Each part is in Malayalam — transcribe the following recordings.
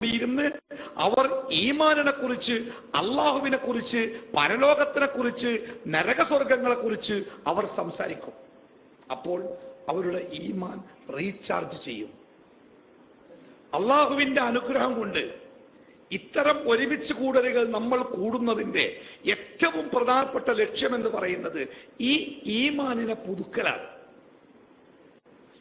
ഇരുന്ന് അവർ ഈമാനിനെ കുറിച്ച്, അള്ളാഹുവിനെ കുറിച്ച്, പരലോകത്തിനെ കുറിച്ച്, നരകസ്വർഗങ്ങളെ കുറിച്ച് അവർ സംസാരിക്കും. അപ്പോൾ അവരുടെ ഈമാൻ റീചാർജ് ചെയ്യും. അള്ളാഹുവിന്റെ അനുഗ്രഹം കൊണ്ട് ഇത്തരം ഒരുമിച്ച് കൂടലുകൾ നമ്മൾ കൂടുന്നതിന്റെ ഏറ്റവും പ്രധാനപ്പെട്ട ലക്ഷ്യം എന്ന് പറയുന്നത് ഈ ഈമാനിനെ പുതുക്കലാണ്.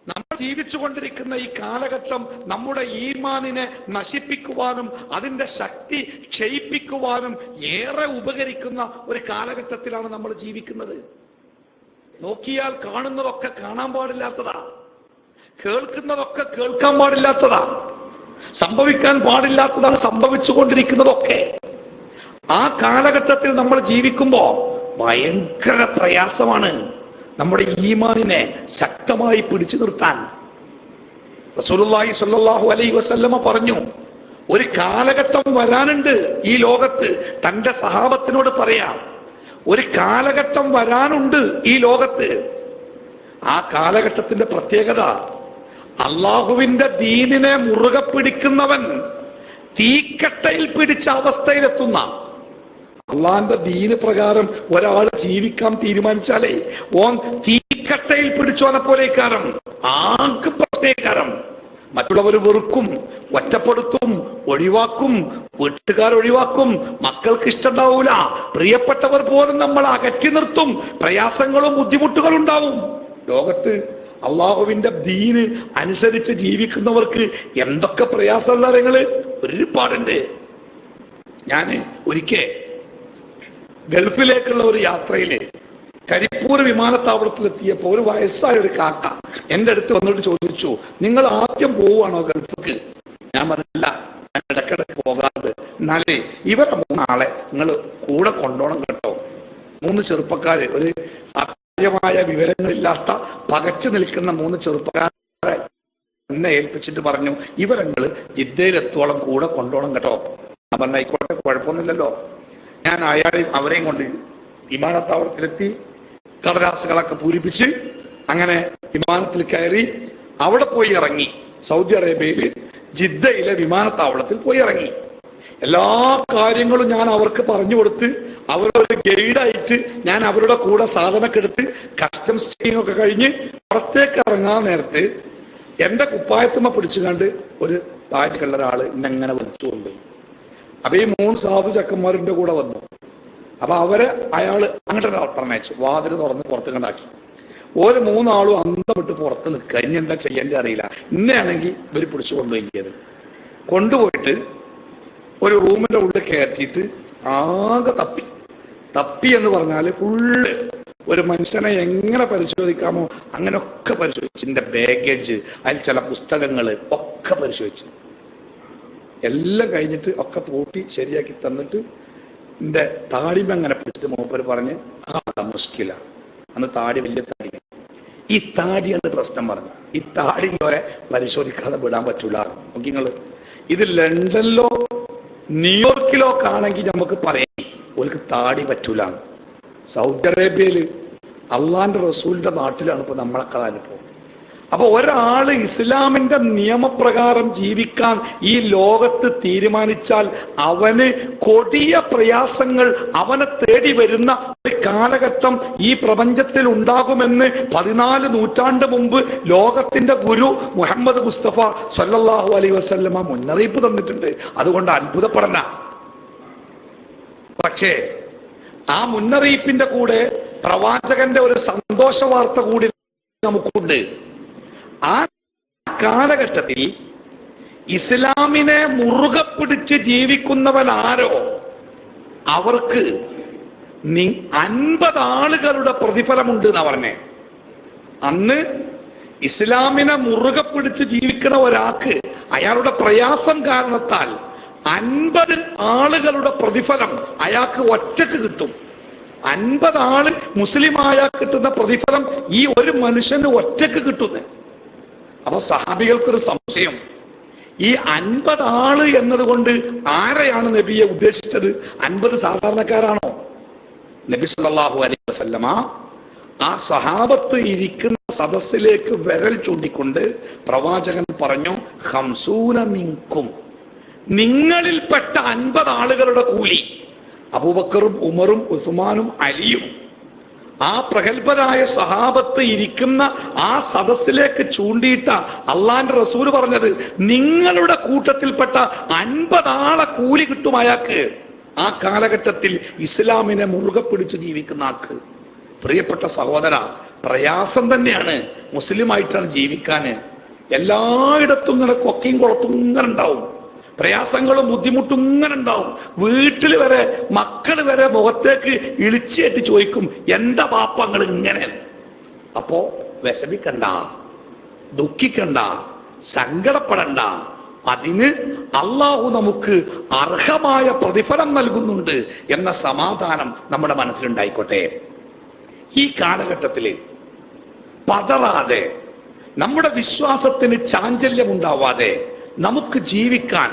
നമ്മൾ ജീവിച്ചുകൊണ്ടിരിക്കുന്ന ഈ കാലഘട്ടം നമ്മുടെ ഈമാനിനെ നശിപ്പിക്കുവാനും അതിന്റെ ശക്തി ക്ഷയിപ്പിക്കുവാനും ഏറെ ഉപകരിക്കുന്ന ഒരു കാലഘട്ടത്തിലാണ് നമ്മൾ ജീവിക്കുന്നത്. നോക്കിയാൽ കാണുന്നതൊക്കെ കാണാൻ പാടില്ലാത്തതാ, കേൾക്കുന്നതൊക്കെ കേൾക്കാൻ പാടില്ലാത്തതാ, സംഭവിക്കാൻ പാടില്ലാത്തതാണ് സംഭവിച്ചുകൊണ്ടിരിക്കുന്നതൊക്കെ. ആ കാലഘട്ടത്തിൽ നമ്മൾ ജീവിക്കുമ്പോ ഭയങ്കര പ്രയാസമാണ് നമ്മുടെ ഈമാനിനെ ശക്തമായി പിടിച്ചു നിർത്താൻ. റസൂലുള്ളാഹി സ്വല്ലല്ലാഹു അലൈഹി വസല്ലമ പറഞ്ഞു, ഒരു കാലഘട്ടം വരാനുണ്ട് ഈ ലോകത്ത്. തന്റെ സഹാബത്തിനോട് പറയാം, ഒരു കാലഘട്ടം വരാനുണ്ട് ഈ ലോകത്ത്. ആ കാലഘട്ടത്തിന്റെ പ്രത്യേകത, അള്ളാഹുവിന്റെ ദീനിനെ മുറുകെ പിടിക്കുന്നവൻ തീക്കട്ടയിൽ പിടിച്ച അവസ്ഥയിലെത്തുന്ന. അള്ളാന്റെ ദീന് പ്രകാരം ഒരാൾ ജീവിക്കാൻ തീരുമാനിച്ചാലേ ഓൻ തീക്കട്ടയിൽ പിടിച്ചോനെ പോലേക്കാരം, ആകെ പ്രത്യേകാരം. മറ്റുള്ളവർ വെറുക്കും, ഒറ്റപ്പെടുത്തും, ഒഴിവാക്കും, വീട്ടുകാരൊഴിവാക്കും, മക്കൾക്ക് ഇഷ്ടമുണ്ടാവൂല, പ്രിയപ്പെട്ടവർ പോലും നമ്മൾ അകറ്റി നിർത്തും, പ്രയാസങ്ങളും ബുദ്ധിമുട്ടുകളും ഉണ്ടാവും. ലോകത്ത് അള്ളാഹുവിന്റെ ദീന് അനുസരിച്ച് ജീവിക്കുന്നവർക്ക് എന്തൊക്കെ പ്രയാസമുള്ള കാര്യങ്ങള് ഒരുപാടുണ്ട്. ഞാന് ഒരിക്കൽ ഗൾഫിലേക്കുള്ള ഒരു യാത്രയില് കരിപ്പൂർ വിമാനത്താവളത്തിലെത്തിയപ്പോ ഒരു വയസ്സായ ഒരു കാക്ക എന്റെ അടുത്ത് വന്നിട്ട് ചോദിച്ചു, നിങ്ങൾ ആദ്യം പോവുകയാണോ ഗൾഫിക്ക്? ഞാൻ പറഞ്ഞില്ല, ഞാൻ ഇടക്കിടക്ക് പോകാറുണ്ട്. എന്നാലേ ഇവരെ 3 ആളെ നിങ്ങൾ കൂടെ കൊണ്ടുപോകണം കേട്ടോ. 3 ചെറുപ്പക്കാര്, ഒരു കാര്യമായ വിവരങ്ങളില്ലാത്ത പകച്ചു നിൽക്കുന്ന 3 ചെറുപ്പക്കാരെ എന്നെ ഏൽപ്പിച്ചിട്ട് പറഞ്ഞു, ഇവരങ്ങള് ജിദ്ദയിലെത്തോളം കൂടെ കൊണ്ടുപോകണം കേട്ടോ. ഞാൻ പറഞ്ഞ ആയിക്കോട്ടെ, കുഴപ്പമൊന്നുമില്ലല്ലോ. ഞാൻ അവരെയും കൊണ്ട് വിമാനത്താവളത്തിലെത്തി, കടലാസുകളൊക്കെ പൂരിപ്പിച്ച് അങ്ങനെ വിമാനത്തിൽ കയറി അവിടെ പോയി ഇറങ്ങി. സൗദി അറേബ്യയില് ജിദ്ദയിലെ വിമാനത്താവളത്തിൽ പോയി ഇറങ്ങി. എല്ലാ കാര്യങ്ങളും ഞാൻ അവർക്ക് പറഞ്ഞു കൊടുത്ത്, അവരൊരു ഗൈഡായിട്ട് ഞാൻ അവരുടെ കൂടെ സാധനമൊക്കെ എടുത്ത് കസ്റ്റംസ് ചെക്കിംഗ് ഒക്കെ കഴിഞ്ഞ് പുറത്തേക്ക് ഇറങ്ങാൻ നേരത്ത് എന്റെ കുപ്പായത്തുമ്മ പിടിച്ചു കണ്ട് ഒരു താഴെയുള്ള ഒരാള് എന്നെങ്ങനെ വലിച്ചുകൊണ്ട്. അപ്പൊ ഈ 3 സാധു ചക്കന്മാരുടെ കൂടെ വന്നു. അപ്പൊ അയാള് അങ്ങോട്ട് പറഞ്ഞയച്ചു, വാതില് തുറന്ന് പുറത്ത് കണ്ടാക്കി. ഒരു 3 ആളും അന്തം വിട്ട് പുറത്ത് നിൽക്കുക, ഇനി എന്താ ചെയ്യേണ്ടി അറിയില്ല. ഇന്നെയാണെങ്കിൽ ഇവര് പിടിച്ചു കൊണ്ടുപോയിക്കിയത്. കൊണ്ടുപോയിട്ട് ഒരു റൂമിന്റെ ഉള്ളിൽ കയറ്റിയിട്ട് ആകെ തപ്പി എന്ന് പറഞ്ഞാല് ഫുള്ള് ഒരു മനുഷ്യനെ എങ്ങനെ പരിശോധിക്കാമോ അങ്ങനെയൊക്കെ പരിശോധിച്ചു. എന്റെ ബാഗേജ്, അതിൽ ചില പുസ്തകങ്ങള് ഒക്കെ പരിശോധിച്ചു. എല്ലാം കഴിഞ്ഞിട്ട് ഒക്കെ പൂട്ടി ശരിയാക്കി തന്നിട്ട് എന്റെ താടിമ അങ്ങനെ പിടിച്ചിട്ട് മൂപ്പര് പറഞ്ഞ്, മുഷ്കില, അന്ന് താടി വലിയ താടി, ഈ താടിയാണ് പ്രശ്നം പറഞ്ഞു. ഈ താടിയോരെ പരിശോധിക്കാതെ വിടാൻ പറ്റൂല. നോക്കി നിങ്ങള്, ഇത് ലണ്ടനിലോ ന്യൂയോർക്കിലോ ആണെങ്കിൽ നമുക്ക് പറയാം ഓർക്ക് താടി പറ്റൂല. സൗദി അറേബ്യയില് അള്ളാന്റെ റസൂലിന്റെ നാട്ടിലാണ് ഇപ്പൊ നമ്മളൊക്കെ അനുഭവം. അപ്പൊ ഒരാള് ഇസ്ലാമിന്റെ നിയമപ്രകാരം ജീവിക്കാൻ ഈ ലോകത്ത് തീരുമാനിച്ചാൽ അവന് കൊടിയ പ്രയാസങ്ങൾ അവനെ തേടി വരുന്ന ഒരു കാലഘട്ടം ഈ പ്രപഞ്ചത്തിൽ ഉണ്ടാകുമെന്ന് 14 നൂറ്റാണ്ട് മുമ്പ് ലോകത്തിന്റെ ഗുരു മുഹമ്മദ് മുസ്തഫ സല്ലല്ലാഹു അലൈഹി വസല്ലമ മുന്നറിയിപ്പ് തന്നിട്ടുണ്ട്. അതുകൊണ്ട് അത്ഭുതപ്പെടണ്ട. പക്ഷേ ആ മുന്നറിയിപ്പിന്റെ കൂടെ പ്രവാചകന്റെ ഒരു സന്തോഷ വാർത്ത കൂടി നമുക്കുണ്ട്. ആ കാലഘട്ടത്തിൽ ഇസ്ലാമിനെ മുറുകെ പിടിച്ച് ജീവിക്കുന്നവൻ ആരോ അവർക്ക് 50 ആളുകളുടെ പ്രതിഫലമുണ്ട് എന്നാ പറഞ്ഞേ. അന്ന് ഇസ്ലാമിനെ മുറുകെ പിടിച്ച് ജീവിക്കുന്ന ഒരാൾക്ക് അയാളുടെ പ്രയാസം കാരണത്താൽ 50 ആളുകളുടെ പ്രതിഫലം അയാൾക്ക് ഒറ്റക്ക് കിട്ടും. 50 ആള് മുസ്ലിമായ കിട്ടുന്ന പ്രതിഫലം ഈ ഒരു മനുഷ്യന് ഒറ്റക്ക് കിട്ടുന്നു. അപ്പൊ സഹാബികൾക്കൊരു സംശയം, ഈ 50 ആള് എന്നതുകൊണ്ട് ആരെയാണ് നബിയെ ഉദ്ദേശിച്ചത്? 50 സാധാരണക്കാരാണോ? നബി സല്ലല്ലാഹു അലൈഹി വസല്ലമ ആ സഹാബത്ത് ഇരിക്കുന്ന സദസ്സിലേക്ക് വിരൽ ചൂണ്ടിക്കൊണ്ട് പ്രവാചകൻ പറഞ്ഞു, 50 മിൻകും, നിങ്ങളിൽപ്പെട്ട 50 ആളുകളുടെ കൂലി. അബൂബക്കറും ഉമറും ഉസ്മാനും അലിയും ആ പ്രഗത്ഭരായ സഹാബത്ത് ഇരിക്കുന്ന ആ സദസ്സിലേക്ക് ചൂണ്ടിയിട്ട അള്ളാന്റെ റസൂല് പറഞ്ഞത്, നിങ്ങളുടെ കൂട്ടത്തിൽപ്പെട്ട 50 ആളെ കൂലി കിട്ടും അയാൾക്ക്. ആ കാലഘട്ടത്തിൽ ഇസ്ലാമിനെ മുറുകെ പിടിച്ച് ജീവിക്കുന്ന ആൾക്ക്. പ്രിയപ്പെട്ട സഹോദര, പ്രയാസം തന്നെയാണ് മുസ്ലിമായിട്ടാണ് ജീവിക്കാന്. എല്ലായിടത്തും ഇങ്ങനെ കൊക്കയും കുളത്തും ഇങ്ങനെ ഉണ്ടാവും, പ്രയാസങ്ങളും ബുദ്ധിമുട്ടും ഇങ്ങനെ ഉണ്ടാവും. വീട്ടിൽ വരെ മക്കൾ വരെ മുഖത്തേക്ക് ഇളിച്ചേറ്റ് ചോദിക്കും, എന്താ പാപ്പങ്ങൾ ഇങ്ങനെ. അപ്പോ വിഷമിക്കണ്ട, ദുഃഖിക്കണ്ട, സങ്കടപ്പെടണ്ട. അതിന് അള്ളാഹു നമുക്ക് അർഹമായ പ്രതിഫലം നൽകുന്നുണ്ട് എന്ന സമാധാനം നമ്മുടെ മനസ്സിലുണ്ടായിക്കോട്ടെ. ഈ കാലഘട്ടത്തില് പതറാതെ, നമ്മുടെ വിശ്വാസത്തിന് ചാഞ്ചല്യം ഉണ്ടാവാതെ നമുക്ക് ജീവിക്കാൻ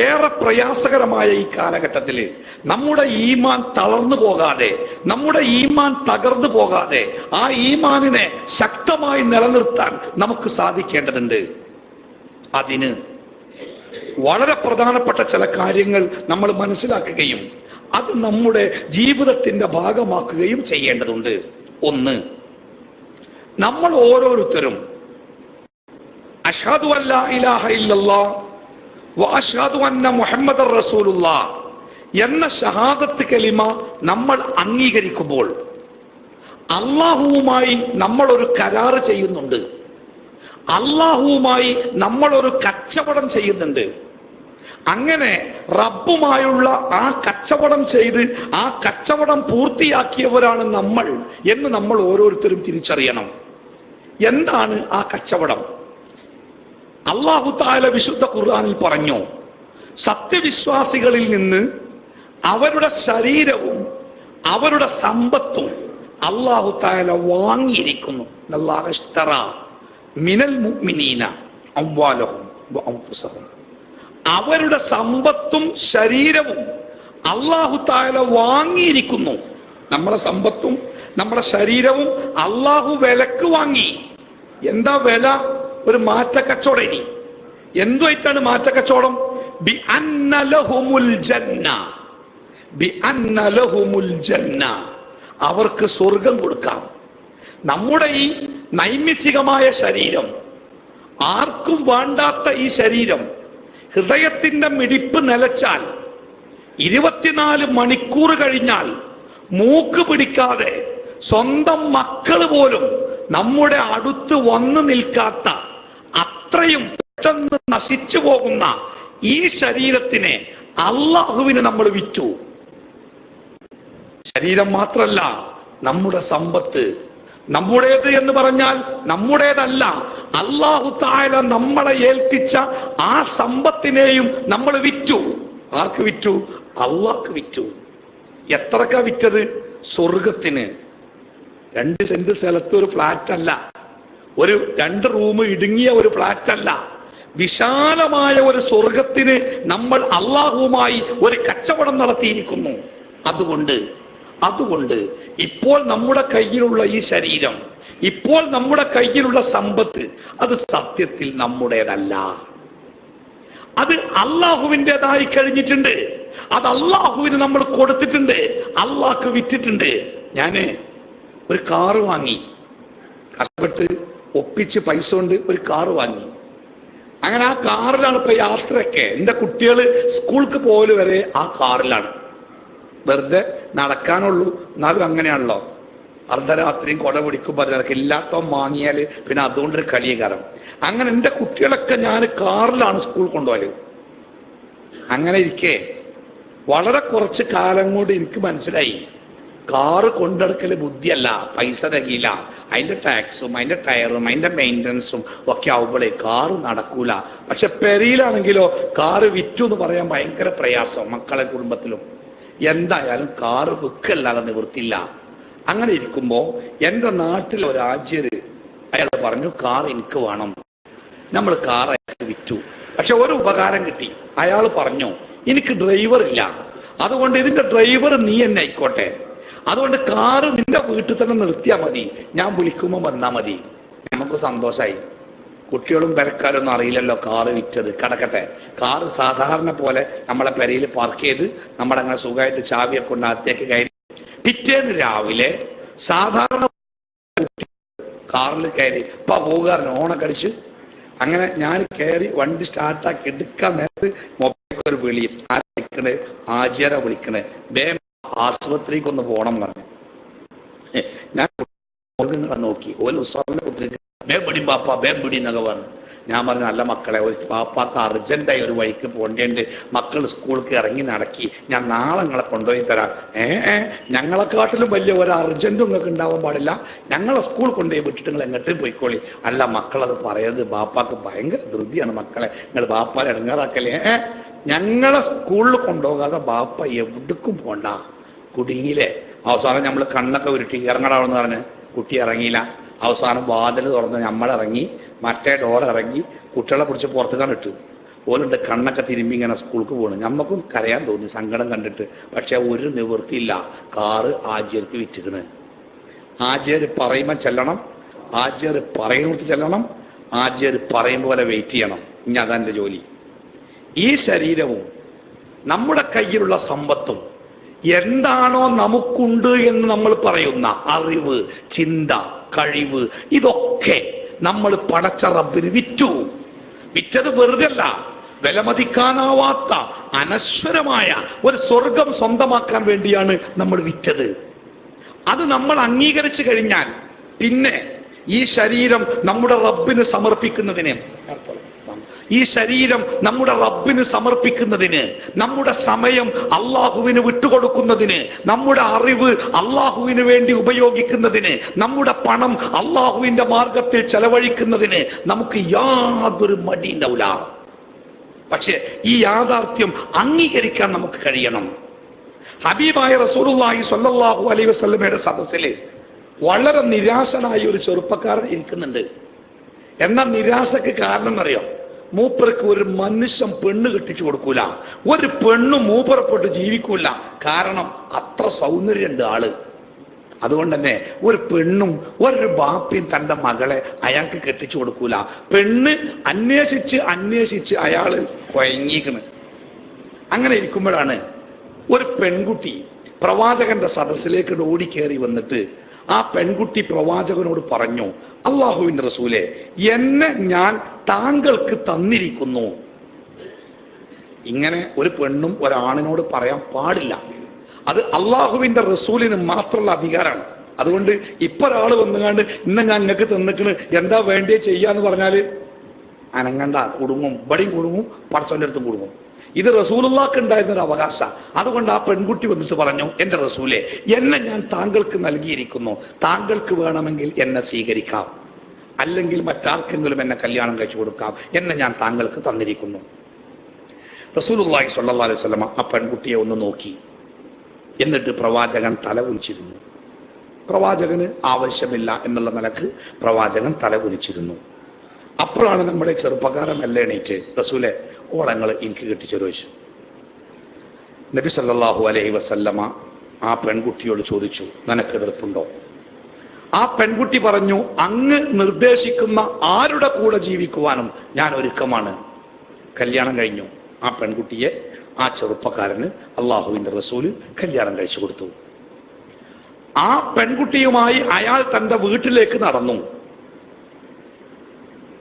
ഏറെ പ്രയാസകരമായ ഈ കാലഘട്ടത്തില് നമ്മുടെ ഈമാൻ തളർന്നു പോകാതെ, നമ്മുടെ ഈമാൻ തകർന്നു പോകാതെ ആ ഈമാനിനെ ശക്തമായി നിലനിർത്താൻ നമുക്ക് സാധിക്കേണ്ടതുണ്ട്. അതിന് വളരെ പ്രധാനപ്പെട്ട ചില കാര്യങ്ങൾ നമ്മൾ മനസ്സിലാക്കുകയും അത് നമ്മുടെ ജീവിതത്തിന്റെ ഭാഗമാക്കുകയും ചെയ്യേണ്ടതുണ്ട്. ഒന്ന്, നമ്മൾ ഓരോരുത്തരും അഷ്ഹദു അല്ലാ ഇലാഹ ഇല്ലല്ലാഹ് വ അഷ്ഹദു അന്ന മുഹമ്മദർ റസൂലുള്ളാഹ് എന്ന ഷഹാദത്ത് കലിമ നമ്മൾ അംഗീകരിക്കുമ്പോൾ അള്ളാഹുവുമായി നമ്മൾ ഒരു കരാറ് ചെയ്യുന്നുണ്ട്, അള്ളാഹുവുമായി നമ്മൾ ഒരു കച്ചവടം ചെയ്യുന്നുണ്ട്. അങ്ങനെ റബ്ബുമായുള്ള ആ കച്ചവടം ചെയ്ത് ആ കച്ചവടം പൂർത്തിയാക്കിയവരാണ് നമ്മൾ എന്ന് നമ്മൾ ഓരോരുത്തരും തിരിച്ചറിയണം. എന്താണ് ആ കച്ചവടം? അല്ലാഹു തആല വിശുദ്ധ ഖുർആനിൽ പറഞ്ഞു, സത്യവിശ്വാസികളിൽ നിന്ന് അവരുടെ ശരീരവും അവരുടെ സമ്പത്തും അല്ലാഹു തആല വാങ്ങിയിരിക്കുന്നു. അല്ലാഹു ഇഷ്തറ മിനൽ മുഅ്മിനീന അംവാലഹും വ അൻഫുസഹും. അവരുടെ സമ്പത്തും ശരീരവും അല്ലാഹു തആല വാങ്ങിയിരിക്കുന്നു. നമ്മളെ സമ്പത്തും നമ്മുടെ ശരീരവും അല്ലാഹു വിലക്ക് വാങ്ങി. എന്താ വില? ഒരു മാറ്റക്കച്ചവടം. ഇനി എന്തുമായിട്ടാണ് മാറ്റക്കച്ചവടം? ബി അന്ന ലഹുമുൽ ജന്ന, ബി അന്ന ലഹുമുൽ ജന്ന. അവർക്ക് സ്വർഗം കൊടുക്കാം. നമ്മുടെ ഈ നൈമിഷികമായ ശരീരം, ആർക്കും വേണ്ടാത്ത ഈ ശരീരം, ഹൃദയത്തിന്റെ മിടിപ്പ് നിലച്ചാൽ 24 മണിക്കൂർ കഴിഞ്ഞാൽ മൂക്ക് പിടിക്കാതെ സ്വന്തം മക്കള് പോലും നമ്മുടെ അടുത്ത് വന്നു നിൽക്കാത്ത അത്രയും പെട്ടെന്ന് നശിച്ചു പോകുന്ന ഈ ശരീരത്തിനെ അള്ളാഹുവിന് നമ്മൾ വിറ്റു. ശരീരം മാത്രല്ല, നമ്മുടെ സമ്പത്ത് നമ്മുടേത് എന്ന് പറഞ്ഞാൽ നമ്മുടേതല്ല, അല്ലാഹു തആല നമ്മളെ ഏൽപ്പിച്ച ആ സമ്പത്തിനെയും നമ്മൾ വിറ്റു. ആർക്ക് വിറ്റു? അള്ളാഹ്ക്ക് വിറ്റു. എത്രക്കാ വിറ്റത്? സ്വർഗത്തിന്. 2 സെന്റ് സ്ഥലത്ത് ഒരു ഫ്ലാറ്റ് അല്ല, ഒരു 2 റൂം ഇടുങ്ങിയ ഒരു ഫ്ലാറ്റ് അല്ല, വിശാലമായ ഒരു സ്വർഗത്തിന് നമ്മൾ അള്ളാഹുവുമായി ഒരു കച്ചവടം നടത്തിയിരിക്കുന്നു. അതുകൊണ്ട് ഇപ്പോൾ നമ്മുടെ കയ്യിലുള്ള ഈ ശരീരം, ഇപ്പോൾ നമ്മുടെ കയ്യിലുള്ള സമ്പത്ത്, അത് സത്യത്തിൽ നമ്മുടേതല്ല, അത് അള്ളാഹുവിൻ്റെതായി കഴിഞ്ഞിട്ടുണ്ട്. അത് അള്ളാഹുവിന് നമ്മൾ കൊടുത്തിട്ടുണ്ട്, അള്ളാഹ്ക്ക് വിറ്റിട്ടുണ്ട്. ഞാന് ഒരു കാറ് വാങ്ങി, കഷ്ടപ്പെട്ട് ഒപ്പിച്ച് പൈസ കൊണ്ട് ഒരു കാറ് വാങ്ങി. അങ്ങനെ ആ കാറിലാണ് ഇപ്പൊ യാത്രയൊക്കെ. എൻ്റെ കുട്ടികള് സ്കൂൾക്ക് പോകല് വരെ ആ കാറിലാണ്. വെറുതെ നടക്കാനുള്ളൂ, എന്നാലും അങ്ങനെയാണല്ലോ. അർദ്ധരാത്രിയും കൊട പിടിക്കും പറഞ്ഞതൊക്കെ ഇല്ലാത്ത വാങ്ങിയാല് പിന്നെ അതുകൊണ്ടൊരു കളിയകാരം. അങ്ങനെ എൻ്റെ കുട്ടികളൊക്കെ ഞാൻ കാറിലാണ് സ്കൂൾ കൊണ്ടുപോയത്. അങ്ങനെ ഇരിക്കെ വളരെ കുറച്ച് കാലം കൊണ്ട് എനിക്ക് മനസ്സിലായി, കാറ് കൊണ്ടെടുക്കല് ബുദ്ധിയല്ല, പൈസ തികയില്ല. അതിന്റെ ടാക്സും അതിന്റെ ടയറും അതിന്റെ മെയിൻ്റനൻസും ഒക്കെ ആവുമ്പോഴേ കാറ് നടക്കൂല. പക്ഷെ പെരയിലാണെങ്കിലോ കാറ് വിറ്റു എന്ന് പറയാൻ ഭയങ്കര പ്രയാസം, മക്കളെ കുടുംബത്തിലും. എന്തായാലും കാറ് വിൽക്കല്ലാതെ നിവൃത്തിയില്ല. അങ്ങനെ ഇരിക്കുമ്പോ എൻ്റെ നാട്ടിലെ ഒരു ആചാര്യ അയാൾ പറഞ്ഞു, കാർ എനിക്ക് വേണം. നമ്മൾ കാർ അയാൾക്ക് വിറ്റു. പക്ഷെ ഒരു ഉപകാരം കിട്ടി. അയാൾ പറഞ്ഞു, എനിക്ക് ഡ്രൈവർ ഇല്ല, അതുകൊണ്ട് ഇതിന്റെ ഡ്രൈവർ നീ എന്നെ ആയിക്കോട്ടെ, അതുകൊണ്ട് കാറ് നിന്റെ വീട്ടിൽ തന്നെ നിർത്തിയാൽ മതി, ഞാൻ വിളിക്കുമ്പോൾ വന്നാൽ മതി. നമുക്ക് സന്തോഷമായി. കുട്ടികളും പെരക്കാരൊന്നും അറിയില്ലല്ലോ കാറ് വിറ്റത്. കിടക്കട്ടെ, കാറ് സാധാരണ പോലെ നമ്മളെ പെരയിൽ പാർക്ക് ചെയ്ത് നമ്മളങ്ങനെ സുഖമായിട്ട് ചാവിയൊക്കെ കൊണ്ട് അകത്തേക്ക് കയറി പിറ്റേന്ന് രാവിലെ സാധാരണ കാറിൽ കയറി ഇപ്പൊ പോകാറ് ഓണൊക്കെ അടിച്ച് അങ്ങനെ ഞാൻ കയറി വണ്ടി സ്റ്റാർട്ടാക്കി എടുക്കാൻ നേരത്ത് മൊബൈൽ ഒരു വിളി, ആരാ വിളിക്കണേ? ആചാര വിളിക്കണേ, ആശുപത്രിക്ക് ഒന്ന് പോകണം പറഞ്ഞു. ഞാൻ നോക്കി ഓല് ഉസ്വാമിനെ കുത്തിരിക്ക ബേംപിടി പാപ്പ ബേംപിടി എന്നൊക്കെ പറഞ്ഞു. ഞാൻ പറഞ്ഞു അല്ല മക്കളെ, ഒരു പാപ്പാക്ക് അർജന്റായി ഒരു വഴിക്ക് പോകേണ്ടതുണ്ട്, മക്കൾ സ്കൂൾക്ക് ഇറങ്ങി നടക്കി, ഞാൻ നാളെ നിങ്ങളെ കൊണ്ടുപോയി തരാം. ഞങ്ങളെക്കാട്ടിലും വലിയ ഒരു അർജന്റും നിങ്ങൾക്ക് ഉണ്ടാവാൻ പാടില്ല, ഞങ്ങളെ സ്കൂൾ കൊണ്ടുപോയി വിട്ടിട്ട് നിങ്ങൾ എങ്ങോട്ടും പോയിക്കോളി. അല്ല മക്കളത് പറയരുത്, ബാപ്പാക്ക് ഭയങ്കര ധൃതിയാണ് മക്കളെ, നിങ്ങൾ ബാപ്പാനെ ഇറങ്ങാറാക്കല്ലേ. ഞങ്ങളെ സ്കൂളിൽ കൊണ്ടുപോകാതെ ബാപ്പ എവിടേക്കും പോണ്ട, കുടുങ്ങിയില്ലേ. അവസാനം നമ്മൾ കണ്ണൊക്കെ ഉരുട്ടി ഇറങ്ങടാവെന്ന് പറഞ്ഞ് കുട്ടി ഇറങ്ങിയില്ല. അവസാനം വാതിൽ തുറന്ന് നമ്മളിറങ്ങി, മറ്റേ ഡോർ ഇറങ്ങി, കുട്ടികളെ പിടിച്ച് പുറത്തേക്കാണ് ഇട്ടു. ഓലുണ്ട് കണ്ണൊക്കെ തിരുമ്പി ഇങ്ങനെ സ്കൂൾക്ക് പോകണം. നമുക്കും കരയാൻ തോന്നി സങ്കടം കണ്ടിട്ട്. പക്ഷെ ഒരു നിവൃത്തിയില്ല, കാറ് ആചാര്യക്ക് വിറ്റിക്കണ്. ആചാര്യ പറയുമ്പോൾ ചെല്ലണം, ആചാര്യ പറയുന്നിടത്ത് ചെല്ലണം, ആചാര്യ പറയും പോലെ വെയിറ്റ് ചെയ്യണം. ഇനി അതെൻ്റെ ജോലി. ഈ ശരീരവും നമ്മുടെ കയ്യിലുള്ള സമ്പത്തും എന്താണോ നമുക്കുണ്ട് എന്ന് നമ്മൾ പറയുന്ന അറിവ്, ചിന്ത, കഴിവ്, ഇതൊക്കെ നമ്മൾ പടച്ച റബ്ബിന് വിറ്റു. വിറ്റത് വെറുതെ അല്ല, വിലമതിക്കാനാവാത്ത അനശ്വരമായ ഒരു സ്വർഗം സ്വന്തമാക്കാൻ വേണ്ടിയാണ് നമ്മൾ വിറ്റത്. അത് നമ്മൾ അംഗീകരിച്ചു കഴിഞ്ഞാൽ പിന്നെ ഈ ശരീരം നമ്മുടെ റബ്ബിന് സമർപ്പിക്കുന്നതിന് നമ്മുടെ സമയം അള്ളാഹുവിന് വിട്ടുകൊടുക്കുന്നതിന്, നമ്മുടെ അറിവ് അള്ളാഹുവിന് വേണ്ടി ഉപയോഗിക്കുന്നതിന്, നമ്മുടെ പണം അള്ളാഹുവിന്റെ മാർഗത്തിൽ ചെലവഴിക്കുന്നതിന് നമുക്ക് യാതൊരു മടി ഉണ്ടാവില്ല. പക്ഷെ ഈ യാഥാർത്ഥ്യം അംഗീകരിക്കാൻ നമുക്ക് കഴിയണം. ഹബീബായ റസൂലുള്ളാഹി സ്വല്ലല്ലാഹു അലൈഹി വസല്ലമയുടെ സദസ്സിൽ വളരെ നിരാശനായ ഒരു ചെറുപ്പക്കാരൻ ഇരിക്കുന്നുണ്ട്. എന്നാൽ നിരാശക്ക് കാരണം എന്നറിയോ? മൂപ്പർക്ക് ഒരു മനുഷ്യൻ പെണ്ണ് കെട്ടിച്ചു കൊടുക്കൂല, ഒരു പെണ്ണും മൂപ്പറപ്പെട്ട് ജീവിക്കൂല. കാരണം അത്ര സൗന്ദര്യമുണ്ട് ആള്. അതുകൊണ്ട് തന്നെ ഒരു പെണ്ണും ഒരു ബാപ്പയും തൻ്റെ മകളെ അയാൾക്ക് കെട്ടിച്ചു കൊടുക്കൂല. പെണ്ണ് അന്വേഷിച്ച് അയാള് കൊയങ്ങിക്കണ്. അങ്ങനെ ഇരിക്കുമ്പോഴാണ് ഒരു പെൺകുട്ടി പ്രവാചകന്റെ സദസ്സിലേക്ക് ഓടിക്കേറി വന്നിട്ട് ആ പെൺകുട്ടി പ്രവാചകനോട് പറഞ്ഞു, അള്ളാഹുവിന്റെ റസൂലെ, എന്നെ ഞാൻ താങ്കൾക്ക് തന്നിരിക്കുന്നു. ഇങ്ങനെ ഒരു പെണ്ണും ഒരാണിനോട് പറയാൻ പാടില്ല. അത് അള്ളാഹുവിന്റെ റസൂലിന് മാത്രമുള്ള അധികാരമാണ്. അതുകൊണ്ട് ഇപ്പൊ ഒരാള് വന്നുകാണ്ട് ഇന്ന് ഞാൻ നിങ്ങൾക്ക് തന്നിക്കണ്, എന്താ വേണ്ടിയ ചെയ്യാന്ന് പറഞ്ഞാല് അനങ്ങണ്ട, കുടുങ്ങും, ഇവിടെയും കുടുങ്ങും, പടച്ചോന്റെ അടുത്തും കുടുങ്ങും. ഇത് റസൂലുള്ളാഹിക്ക് ഉണ്ടായിരുന്നൊരു അവകാശം. അതുകൊണ്ട് ആ പെൺകുട്ടി വന്നിട്ട് പറഞ്ഞു, എന്റെ റസൂലെ, എന്നെ ഞാൻ താങ്കൾക്ക് നൽകിയിരിക്കുന്നു, താങ്കൾക്ക് വേണമെങ്കിൽ എന്നെ സ്വീകരിക്കാം, അല്ലെങ്കിൽ മറ്റാർക്കെങ്കിലും എന്നെ കല്യാണം കഴിച്ചു കൊടുക്കാം, എന്നെ ഞാൻ താങ്കൾക്ക് തന്നിരിക്കുന്നു. റസൂലുള്ളാഹി സ്വല്ലല്ലാഹു അലൈഹി വസല്ലം ആ പെൺകുട്ടിയെ ഒന്ന് നോക്കി. എന്നിട്ട് പ്രവാചകൻ തല കുനിച്ചിരുന്നു. പ്രവാചകന് ആവശ്യമില്ല എന്നുള്ള നിലക്ക് പ്രവാചകൻ തല കുനിച്ചിരുന്നു. അപ്പോഴാണ് നമ്മുടെ ചെറുപ്പക്കാരൻ മെല്ലെ എണീറ്റ്, റസൂലെ, ഓളങ്ങൾ എനിക്ക് കെട്ടിച്ചു ചോദിച്ചു. നബി സല്ലല്ലാഹു അലൈഹി വസല്ലമ ആ പെൺകുട്ടിയോട് ചോദിച്ചു, നിനക്ക് എതിർപ്പുണ്ടോ? ആ പെൺകുട്ടി പറഞ്ഞു, അങ്ങ് നിർദ്ദേശിക്കുന്ന ആരുടെ കൂടെ ജീവിക്കുവാനും ഞാൻ ഒരുക്കമാണ്. കല്യാണം കഴിഞ്ഞു. ആ പെൺകുട്ടിയെ ആ ചെറുപ്പക്കാരന് അള്ളാഹുവിന്റെ റസൂല് കല്യാണം കഴിച്ചു കൊടുത്തു. ആ പെൺകുട്ടിയുമായി അയാൾ തന്റെ വീട്ടിലേക്ക് നടന്നു.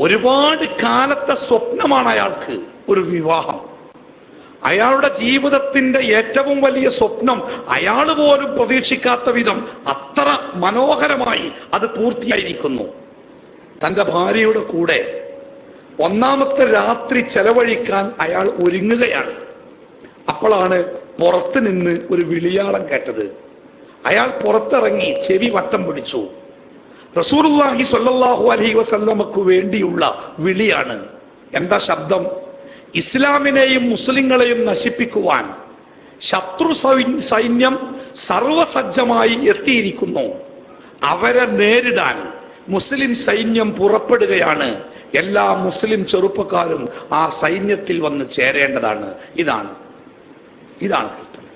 ഒരുപാട് കാലത്തെ സ്വപ്നമാണ് അയാൾക്ക് ഒരു വിവാഹം. അയാളുടെ ജീവിതത്തിന്റെ ഏറ്റവും വലിയ സ്വപ്നം അയാൾ പോലും പ്രതീക്ഷിക്കാത്ത വിധം അത്ര മനോഹരമായി അത് പൂർത്തിയായിരിക്കുന്നു. തന്റെ ഭാര്യയുടെ കൂടെ ഒന്നാമത്തെ രാത്രി ചെലവഴിക്കാൻ അയാൾ ഒരുങ്ങുകയാണ്. അപ്പോഴാണ് പുറത്ത് നിന്ന് ഒരു വിളിയാളം കേട്ടത്. അയാൾ പുറത്തിറങ്ങി ചെവി വട്ടം പിടിച്ചു. റസൂലുള്ളാഹി സ്വല്ലല്ലാഹു അലൈഹി വസല്ലമക്ക് വേണ്ടിയുള്ള വിളിയാണ്. എന്താ ശബ്ദം? ഇസ്ലാമിനെയും മുസ്ലിങ്ങളെയും നശിപ്പിക്കുവാൻ ശത്രു സൈന്യം സർവസജ്ജമായി എത്തിയിരിക്കുന്നു. അവരെ നേരിടാൻ മുസ്ലിം സൈന്യം പുറപ്പെടുകയാണ്. എല്ലാ മുസ്ലിം ചെറുപ്പക്കാരും ആ സൈന്യത്തിൽ വന്ന് ചേരേണ്ടതാണ്. ഇതാണ് കൽപ്പന.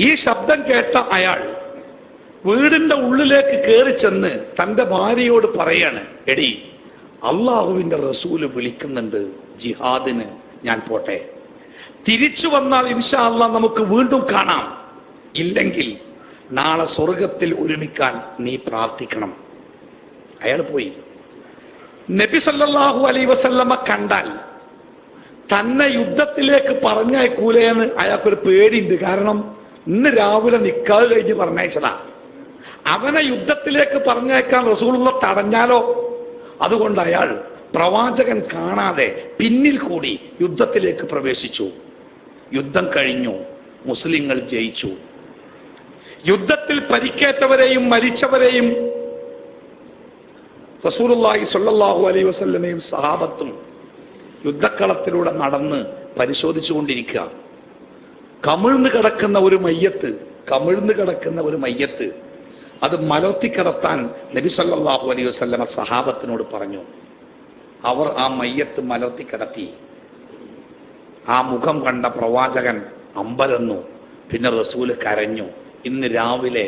ഈ ശബ്ദം കേട്ട അയാൾ വീടിന്റെ ഉള്ളിലേക്ക് കയറി ചെന്ന് തന്റെ ഭാര്യയോട് പറയാണ്, എടി, അള്ളാഹുവിന്റെ റസൂല് വിളിക്കുന്നുണ്ട് ജിഹാദിന്, ഞാൻ പോട്ടെ. തിരിച്ചു വന്നാൽ ഇൻഷാ അല്ലാഹ് നമുക്ക് വീണ്ടും കാണാം. ഇല്ലെങ്കിൽ നാളെ സ്വർഗത്തിൽ ഒരുമിക്കാൻ നീ പ്രാർത്ഥിക്കണം. അയാൾ പോയി. നബി സല്ലല്ലാഹു അലൈഹി വസല്ലമ കണ്ടാൽ തന്നെ യുദ്ധത്തിലേക്ക് പറഞ്ഞയക്കൂലെന്ന് അയാൾക്കൊരു പേടിയുണ്ട്. കാരണം ഇന്ന് രാവിലെ നിക്കാഹ് കഴിഞ്ഞ് പറഞ്ഞയച്ചതാ. അവനെ യുദ്ധത്തിലേക്ക് പറഞ്ഞയക്കാൻ റസൂലുള്ള തടഞ്ഞാലോ? അതുകൊണ്ട് അയാൾ പ്രവാചകൻ കാണാതെ പിന്നിൽ കൂടി യുദ്ധത്തിലേക്ക് പ്രവേശിച്ചു. യുദ്ധം കഴിഞ്ഞു, മുസ്ലിങ്ങൾ ജയിച്ചു. യുദ്ധത്തിൽ പരിക്കേറ്റവരെയും മരിച്ചവരെയും റസൂലുള്ളാഹി സ്വല്ലല്ലാഹു അലൈഹി വസല്ലമയും സഹാബത്തും യുദ്ധക്കളത്തിലൂടെ നടന്ന് പരിശോധിച്ചു കൊണ്ടിരിക്കുക. കമിഴ്ന്ന് കിടക്കുന്ന ഒരു മയ്യത്ത് അത് മലർത്തി കിടത്താൻ നബി സല്ലല്ലാഹു അലൈഹി വസല്ലമ സഹാബത്തിനോട് പറഞ്ഞു. അവർ ആ മയ്യത്ത് മലർത്തി കിടത്തി. ആ മുഖം കണ്ട പ്രവാചകൻ അമ്പരന്നു. പിന്നെ റസൂല് കരഞ്ഞു. ഇന്ന് രാവിലെ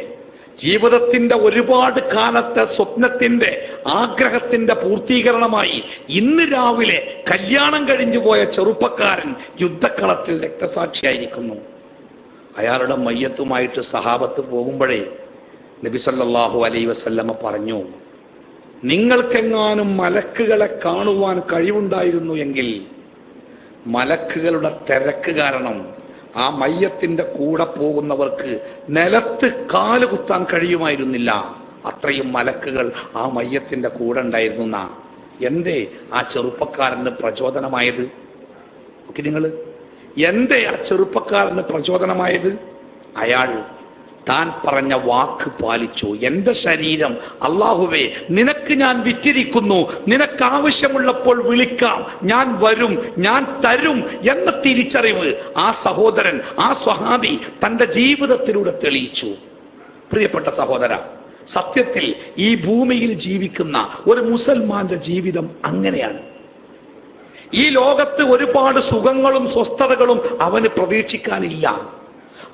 ജീവിതത്തിന്റെ ഒരുപാട് കാലത്തെ സ്വപ്നത്തിന്റെ ആഗ്രഹത്തിന്റെ പൂർത്തീകരണമായി ഇന്ന് രാവിലെ കല്യാണം കഴിഞ്ഞു പോയ ചെറുപ്പക്കാരൻ യുദ്ധക്കളത്തിൽ രക്തസാക്ഷിയായിരിക്കുന്നു. അയാളുടെ മയ്യത്തുമായിട്ട് സഹാബത്ത് പോകുമ്പോഴേ നബി സല്ലല്ലാഹു അലൈഹി വസല്ലമ പറഞ്ഞു, നിങ്ങൾക്കെങ്ങാനും മലക്കുകളെ കാണുവാൻ കഴിവുണ്ടായിരുന്നു എങ്കിൽ മലക്കുകളുടെ തിരക്ക് കാരണം ആ മയ്യത്തിന്റെ കൂടെ പോകുന്നവർക്ക് നിലത്ത് കാല് കുത്താൻ കഴിയുമായിരുന്നില്ല. അത്രയും മലക്കുകൾ ആ മയ്യത്തിന്റെ കൂടെ ഉണ്ടായിരുന്നു. എന്തേ ആ ചെറുപ്പക്കാരന് പ്രചോദനമായത്? ഓക്കെ, നിങ്ങൾ എന്തേ ആ ചെറുപ്പക്കാരന് പ്രചോദനമായത്? അയാൾ താൻ പറഞ്ഞ വാക്ക് പാലിച്ചു. എന്റെ ശരീരം അല്ലാഹുവേ നിനക്ക് ഞാൻ വിറ്റിരിക്കുന്നു, നിനക്ക് ആവശ്യമുള്ളപ്പോൾ വിളിക്കാം, ഞാൻ വരും, ഞാൻ തരും എന്ന തിരിച്ചറിവ് ആ സഹോദരൻ, ആ സ്വഹാബി തന്റെ ജീവിതത്തിലൂടെ തെളിയിച്ചു. പ്രിയപ്പെട്ട സഹോദര, സത്യത്തിൽ ഈ ഭൂമിയിൽ ജീവിക്കുന്ന ഒരു മുസൽമാന്റെ ജീവിതം അങ്ങനെയാണ്. ഈ ലോകത്ത് ഒരുപാട് സുഖങ്ങളും സ്വസ്ഥതകളും അവന് പ്രതീക്ഷിക്കാനില്ല.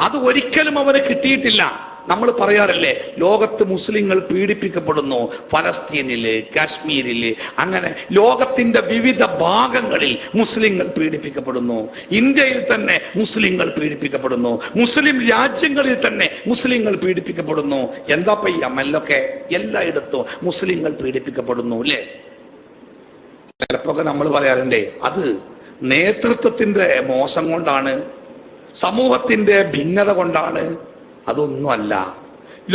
അത് ഒരിക്കലും അവന് കിട്ടിയിട്ടില്ല. നമ്മൾ പറയാറില്ലേ, ലോകത്ത് മുസ്ലിങ്ങൾ പീഡിപ്പിക്കപ്പെടുന്നു. ഫലസ്തീനില്, കാശ്മീരില്, അങ്ങനെ ലോകത്തിന്റെ വിവിധ ഭാഗങ്ങളിൽ മുസ്ലിങ്ങൾ പീഡിപ്പിക്കപ്പെടുന്നു. ഇന്ത്യയിൽ തന്നെ മുസ്ലിങ്ങൾ പീഡിപ്പിക്കപ്പെടുന്നു. മുസ്ലിം രാജ്യങ്ങളിൽ തന്നെ മുസ്ലിങ്ങൾ പീഡിപ്പിക്കപ്പെടുന്നു. എന്താ പയ്യ മല്ലൊക്കെ എല്ലായിടത്തും മുസ്ലിങ്ങൾ പീഡിപ്പിക്കപ്പെടുന്നു അല്ലേ? ചിലപ്പോ നമ്മൾ പറയാറുണ്ടേ അത് നേതൃത്വത്തിന്റെ മോശം കൊണ്ടാണ്, സമൂഹത്തിന്റെ ഭിന്നത കൊണ്ടാണ്. അതൊന്നുമല്ല.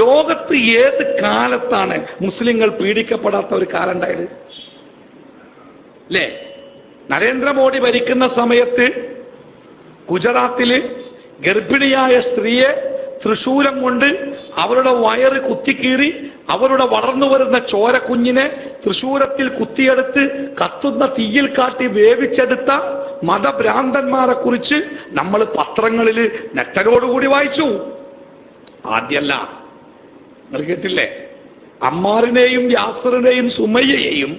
ലോകത്ത് ഏത് കാലത്താണ് മുസ്ലിങ്ങൾ പീഡിക്കപ്പെടാത്ത ഒരു കാലം ഉണ്ടായത്? അല്ലേ? നരേന്ദ്രമോദി ഭരിക്കുന്ന സമയത്ത് ഗുജറാത്തില് ഗർഭിണിയായ സ്ത്രീയെ തൃശൂലം കൊണ്ട് അവരുടെ വയറ് കുത്തിക്കീറി അവരുടെ വളർന്നു വരുന്ന ചോര കുഞ്ഞിനെ തൃശൂലത്തിൽ കുത്തിയെടുത്ത് കത്തുന്ന തീയിൽ കാട്ടി വേവിച്ചെടുത്ത മതഭ്രാന്തന്മാരെ കുറിച്ച് നമ്മൾ പത്രങ്ങളിൽ ഞെട്ടലോടുകൂടി വായിച്ചു. ആദ്യമല്ല, നിങ്ങൾ കേട്ടില്ലേ? അമ്മാറിനെയും യാസറിനെയും സുമയ്യയെയും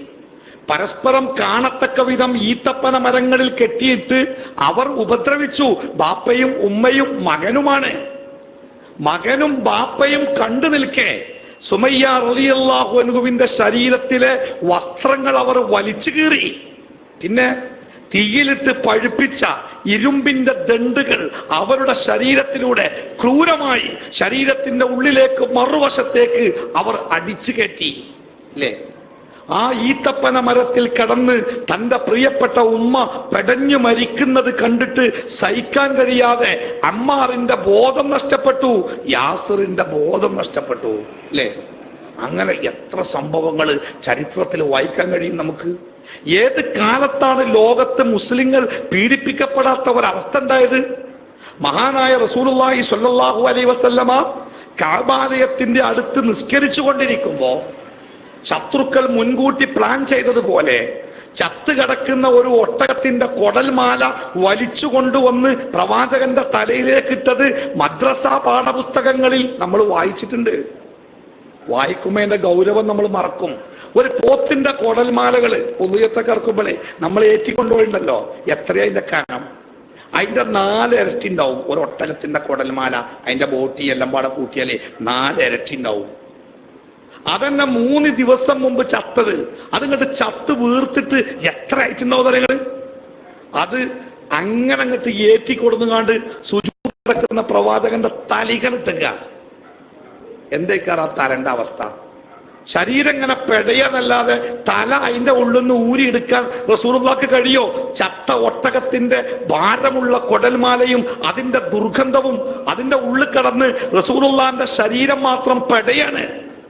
പരസ്പരം കാണത്തക്ക വിധം ഈത്തപ്പന മരങ്ങളിൽ കെട്ടിയിട്ട് അവർ ഉപദ്രവിച്ചു. ബാപ്പയും ഉമ്മയും മകനുമാണ്. മകനും ബാപ്പയും കണ്ടു നിൽക്കെ സുമയ്യ റളിയല്ലാഹു അൻഹുവിന്റെ ശരീരത്തിലെ വസ്ത്രങ്ങൾ അവർ വലിച്ചു കീറി. പിന്നെ തീയിലിട്ട് പഴുപ്പിച്ച ഇരുമ്പിന്റെ ദണ്ടുകൾ അവരുടെ ശരീരത്തിലൂടെ ക്രൂരമായി ശരീരത്തിന്റെ ഉള്ളിലേക്ക് മറുവശത്തേക്ക് അവർ അടിച്ചു കയറ്റി. അല്ലേ? ആ ഈത്തപ്പന മരത്തിൽ കിടന്ന് തന്റെ പ്രിയപ്പെട്ട ഉമ്മ പെടഞ്ഞു മരിക്കുന്നത് കണ്ടിട്ട് സഹിക്കാൻ കഴിയാതെ അമ്മാറിന്റെ ബോധം നഷ്ടപ്പെട്ടു, യാസിറിന്റെ ബോധം നഷ്ടപ്പെട്ടു. അല്ലേ? അങ്ങനെ എത്ര സംഭവങ്ങൾ ചരിത്രത്തിൽ വായിക്കാൻ കഴിയും നമുക്ക്. ഏത് കാലത്താണ് ലോകത്ത് മുസ്ലിങ്ങൾ പീഡിപ്പിക്കപ്പെടാത്ത ഒരവസ്ഥ ഉണ്ടായത്? മഹാനായ റസൂലുള്ളാഹി സ്വല്ലല്ലാഹു അലൈഹി വസല്ലമ കഅബാലയത്തിന്റെ അടുത്ത് നിസ്കരിച്ചു കൊണ്ടിരിക്കുമ്പോ ശത്രുക്കൾ മുൻകൂട്ടി പ്ലാൻ ചെയ്തതുപോലെ ചത്ത് കിടക്കുന്ന ഒരു ഒട്ടകത്തിന്റെ കൊടൽമാല വലിച്ചു കൊണ്ടുവന്ന് പ്രവാചകന്റെ തലയിലേക്കിട്ടത് മദ്രസ പാഠപുസ്തകങ്ങളിൽ നമ്മൾ വായിച്ചിട്ടുണ്ട്. വായിക്കുമ്പോ അതിന്റെ ഗൗരവം നമ്മൾ മറക്കും. ഒരു പോത്തിന്റെ കൊടൽമാലകള് പൊതുയത്തെ കറക്കുമ്പോഴേ നമ്മൾ ഏറ്റിക്കൊണ്ടുപോയിണ്ടല്ലോ, എത്രയാ അതിന്റെ കനം? അതിന്റെ 4 ഇരട്ടി ഉണ്ടാവും ഒരു ഒട്ടകത്തിന്റെ കൊടൽമാല. അതിന്റെ ബോട്ടി എല്ലാം പാടെ കൂട്ടിയാലേ 4 ഇരട്ടി ഉണ്ടാവും. അതന്നെ 3 ദിവസം മുമ്പ് ചത്തത്. അതിങ്ങോട്ട് ചത്ത് വീർത്തിട്ട് എത്ര ആയിട്ടുണ്ടാവും നിങ്ങള്? അത് അങ്ങനെ അങ്ങോട്ട് ഏറ്റിക്കൊടുന്നുകാണ്ട് സുജൂദിൽ കിടക്കുന്ന പ്രവാചകന്റെ തലികനിട്ടുക. എന്തേക്കാറാ തരണ്ട അവസ്ഥ? ശരീരം ഇങ്ങനെ പെടയാന്നല്ലാതെ തല അതിന്റെ ഉള്ളിൽ നിന്ന് ഊരിയെടുക്കാൻ റസൂലുള്ളാഹിക്ക് കഴിയോ? ചത്ത ഒട്ടകത്തിന്റെ ഭാരമുള്ള കൊടൽമാലയും അതിന്റെ ദുർഗന്ധവും അതിന്റെ ഉള്ളിൽ കിടന്ന് റസൂലുള്ളാഹിന്റെ ശരീരം മാത്രം പെടയാണ്,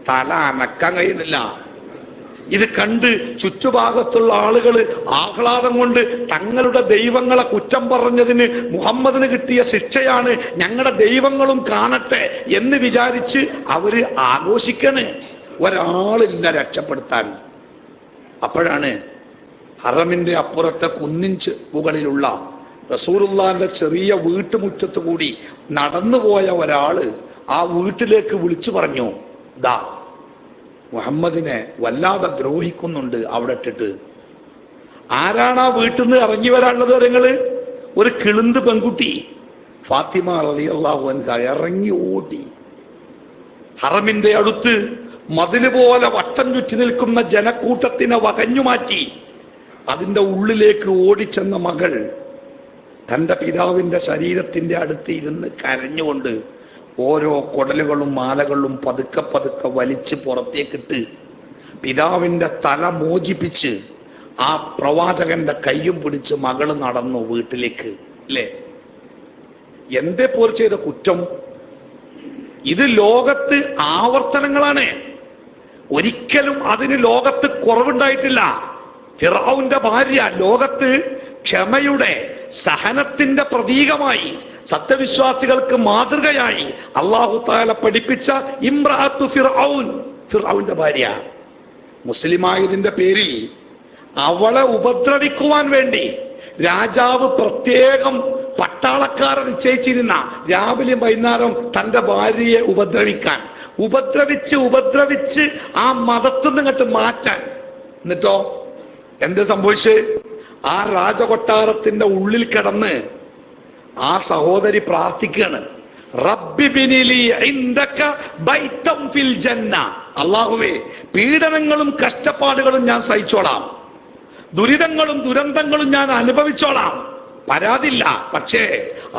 തല അനക്കാൻ കഴിയുന്നില്ല. ഇത് കണ്ട് ചുറ്റുഭാഗത്തുള്ള ആളുകൾ ആഹ്ലാദം കൊണ്ട് തങ്ങളുടെ ദൈവങ്ങളെ കുറ്റം പറഞ്ഞതിന് മുഹമ്മദിന് കിട്ടിയ ശിക്ഷയാണ്, ഞങ്ങളുടെ ദൈവങ്ങളും കാണട്ടെ എന്ന് വിചാരിച്ച് അവര് ആഘോഷിക്കണ്. ഒരാളില്ല രക്ഷപ്പെടുത്താൻ. അപ്പോഴാണ് ഹറമിന്റെ അപ്പുറത്തെ കുന്നിൻ മുകളിലുള്ള റസൂലുള്ളാഹിന്റെ ചെറിയ വീട്ടുമുറ്റത്ത് കൂടി നടന്നുപോയ ഒരാള് ആ വീട്ടിലേക്ക് വിളിച്ചു പറഞ്ഞു, ദാ മുഹമ്മദിനെ വല്ലാതെ ദ്രോഹിക്കുന്നുണ്ട് അവിടെ ഇട്ടിട്ട്. ആരാണ് ആ വീട്ടിൽ നിന്ന് ഇറങ്ങി വരാനുള്ളത്? നിങ്ങള് ഒരു കിളുന്ത് പെൺകുട്ടി ഫാത്തിമ റളിയല്ലാഹു അൻഹ ഇറങ്ങി ഓടി. ഹറമിന്റെ അടുത്ത് മതില് പോലെ വട്ടം ചുറ്റി നിൽക്കുന്ന ജനക്കൂട്ടത്തിനെ വകഞ്ഞു മാറ്റി അതിന്റെ ഉള്ളിലേക്ക് ഓടിച്ചെന്ന മകൾ തന്റെ പിതാവിന്റെ ശരീരത്തിന്റെ അടുത്ത് ഇരുന്ന് കരഞ്ഞുകൊണ്ട് ഓരോ കൊടലുകളും മാലകളും പതുക്കെ പതുക്കെ വലിച്ച് പുറത്തേക്കിട്ട് പിതാവിന്റെ തല മോചിപ്പിച്ച് ആ പ്രവാചകന്റെ കയ്യും പിടിച്ച് മകള് നടന്നു വീട്ടിലേക്ക്. അല്ലേ? എന്തേ പോൽ ചെയ്ത കുറ്റം? ഇത് ലോകത്ത് ആവർത്തനങ്ങളാണ്. ഒരിക്കലും അതിന് ലോകത്ത് കുറവുണ്ടായിട്ടില്ല. ഫിർഔന്റെ ഭാര്യ ലോകത്ത് ക്ഷമയുടെ സഹനത്തിന്റെ പ്രതീകമായി, സത്യവിശ്വാസികൾക്ക് മാതൃകയായി അല്ലാഹു തആല പഠിപ്പിച്ച ഇംറഅത്തു ഫിർഔൻ, ഫിർഔന്റെ ഭാര്യ. മുസ്ലിമായതിന്റെ പേരിൽ അവളെ ഉപദ്രവിക്കുവാൻ വേണ്ടി രാജാവ് പ്രത്യേകം പട്ടാളക്കാരെ നിശ്ചയിച്ചിരുന്ന രാവിലെ വൈകുന്നേരം തന്റെ ഭാര്യയെ ഉപദ്രവിച്ച് ആ മതത്തിൽ നിന്ന് ഇങ്ങോട്ട് മാറ്റാൻ. എന്നിട്ടോ എന്ത് സംഭവിച്ച്? ആ രാജകൊട്ടാരത്തിന്റെ ഉള്ളിൽ കിടന്ന് ആ സഹോദരി പ്രാർത്ഥിക്കുകയാണ്, റബ്ബി ബിനിലി ഇൻദക ബൈതം ഫിൽ ജന്ന. അല്ലാഹുവേ, പീഡനങ്ങളും കഷ്ടപ്പാടുകളും ഞാൻ സഹിച്ചോളാം, ദുരിതങ്ങളും ദുരന്തങ്ങളും ഞാൻ അനുഭവിച്ചോളാം, പരാതില്ല. പക്ഷേ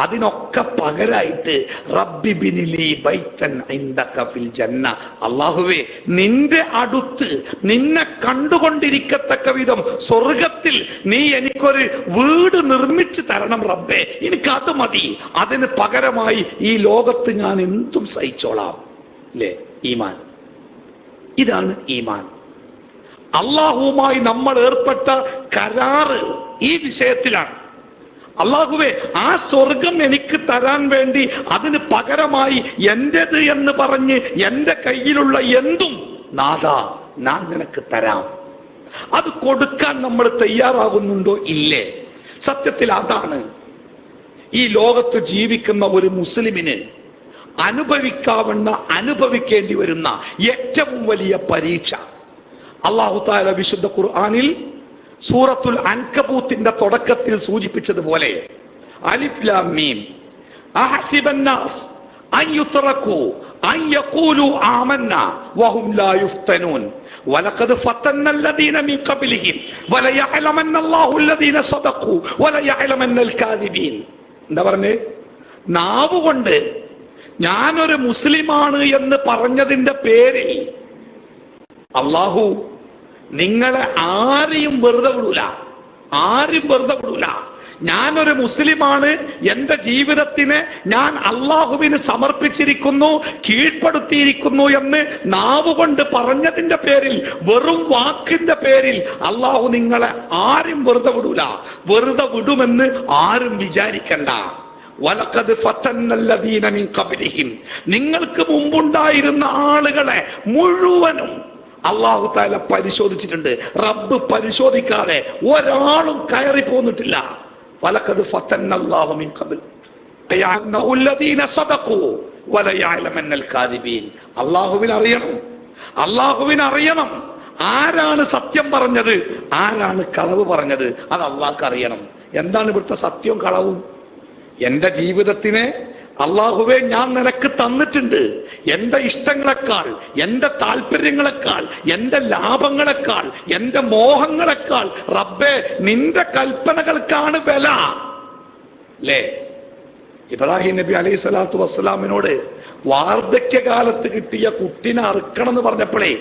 അതിനൊക്കെ പകരായിട്ട് റബ്ബി ബിനിലി ബൈതൻ ഇൻദക ഫിൽ ജന്ന, അല്ലാഹുവേ നിന്റെ അടുത്ത് നിന്നെ കണ്ടുകൊണ്ടിരിക്കത്തക്ക വിധം സ്വർഗത്തിൽ നീ എനിക്കൊരു വീട് നിർമ്മിച്ചു തരണം റബ്ബേ, എനിക്ക് അത് മതി, അതിന് പകരമായി ഈ ലോകത്ത് ഞാൻ എന്തും സഹിച്ചോളാം. അല്ലേ ഈമാൻ? ഇതാണ് ഈമാൻ. അള്ളാഹുവുമായി നമ്മൾ ഏർപ്പെട്ട കരാറ് ഈ വിഷയത്തിലാണ്. അള്ളാഹുവേ, ആ സ്വർഗം എനിക്ക് തരാൻ വേണ്ടി അതിന് പകരമായി എന്റേത് എന്ന് പറഞ്ഞ് എന്റെ കയ്യിലുള്ള എന്തും നാഥാ ഞാൻ നിനക്ക് തരാം. അത് കൊടുക്കാൻ നമ്മൾ തയ്യാറാകുന്നുണ്ടോ? ഇല്ലേ? സത്യത്തിൽ അതാണ് ഈ ലോകത്ത് ജീവിക്കുന്ന ഒരു മുസ്ലിമിന് അനുഭവിക്കേണ്ടി വരുന്ന ഏറ്റവും വലിയ പരീക്ഷ. അല്ലാഹു തആല വിശുദ്ധ ഖുർആനിൽ സൂറത്തുൽ അൻകബൂത്തിന്റെ തുടക്കത്തിൽ സൂചിപ്പിച്ചതുപോലെ അലിഫ് ലാം മീം അഹസിബൻ നാസ് അൻ യുത്രകൂ അൻ യഖൂലു ആമന്നാ വഹും ലാ യുഫ്തനൂൻ വലഖദ് ഫതന്നല്ലദീന മിൻ ഖബ്ലിഹിം വലയഅലമന്നല്ലാഹു അല്ലദീന സദഖൂ വലയഅലമന്നൽ കാദിബീൻ. എന്താ പറഞ്ഞേ? നാവുകൊണ്ട് ഞാനൊരു മുസ്ലിമാണ് എന്ന് പറഞ്ഞതിന്റെ പേരിൽ അല്ലാഹു നിങ്ങളെ ആരെയും വെറുതെ വിടൂല. ഞാനൊരു മുസ്ലിമാണ്, എന്റെ ജീവിതത്തിനെ ഞാൻ അള്ളാഹുവിന് സമർപ്പിച്ചിരിക്കുന്നു, കീഴ്പ്പെടുത്തിയിരിക്കുന്നു എന്ന് നാവുകൊണ്ട് പറഞ്ഞതിന്റെ പേരിൽ, വെറും വാക്കിന്റെ പേരിൽ അള്ളാഹു നിങ്ങളെ ആരും വെറുതെ വിടൂല. വെറുതെ വിടുമെന്ന് ആരും വിചാരിക്കണ്ട. വലഖദ് ഫതന്നല്ലദീന മിൻ ഖബ്ലിഹിം, നിങ്ങൾക്ക് മുമ്പുണ്ടായിരുന്ന ആളുകളെ മുഴുവനും അല്ലാഹു തആല പരിശോധിച്ചിട്ടുണ്ട്. റബ്ബ് പരിശോധിക്കാതെ ഒരാളും കയറി പോന്നിട്ടില്ല. വലഖദ് ഫതന്നല്ലാഹു മിൻ ഖബ്ൽ യഅലമുല്ലദീന സദഖൂ വലയഅലമന്നൽ കാദിബീൻ. അല്ലാഹുവിന് അറിയണം ആരാണ് സത്യം പറഞ്ഞത്, ആരാണ് കളവ് പറഞ്ഞത്. അത് അല്ലാഹുക്ക് അറിയണം. എന്താണ് ഇവിടുത്തെ സത്യവും കളവും? എന്റെ ജീവിതത്തിനെ അള്ളാഹുവേ ഞാൻ നിനക്ക് തന്നിട്ടുണ്ട്, എന്റെ ഇഷ്ടങ്ങളെക്കാൾ, എന്റെ താല്പര്യങ്ങളെക്കാൾ, എന്റെ ലാഭങ്ങളെക്കാൾ, എന്റെ മോഹങ്ങളെക്കാൾ റബ്ബേ നിന്റെ കൽപ്പനകൾക്കാണ് വില അല്ലേ? ഇബ്രാഹിം നബി അലൈഹി സ്വലാത്തു വസ്സലാമിനോട് വാർദ്ധക്യകാലത്ത് കിട്ടിയ കുട്ടിനെ അറുക്കണം എന്ന് പറഞ്ഞപ്പോഴേ,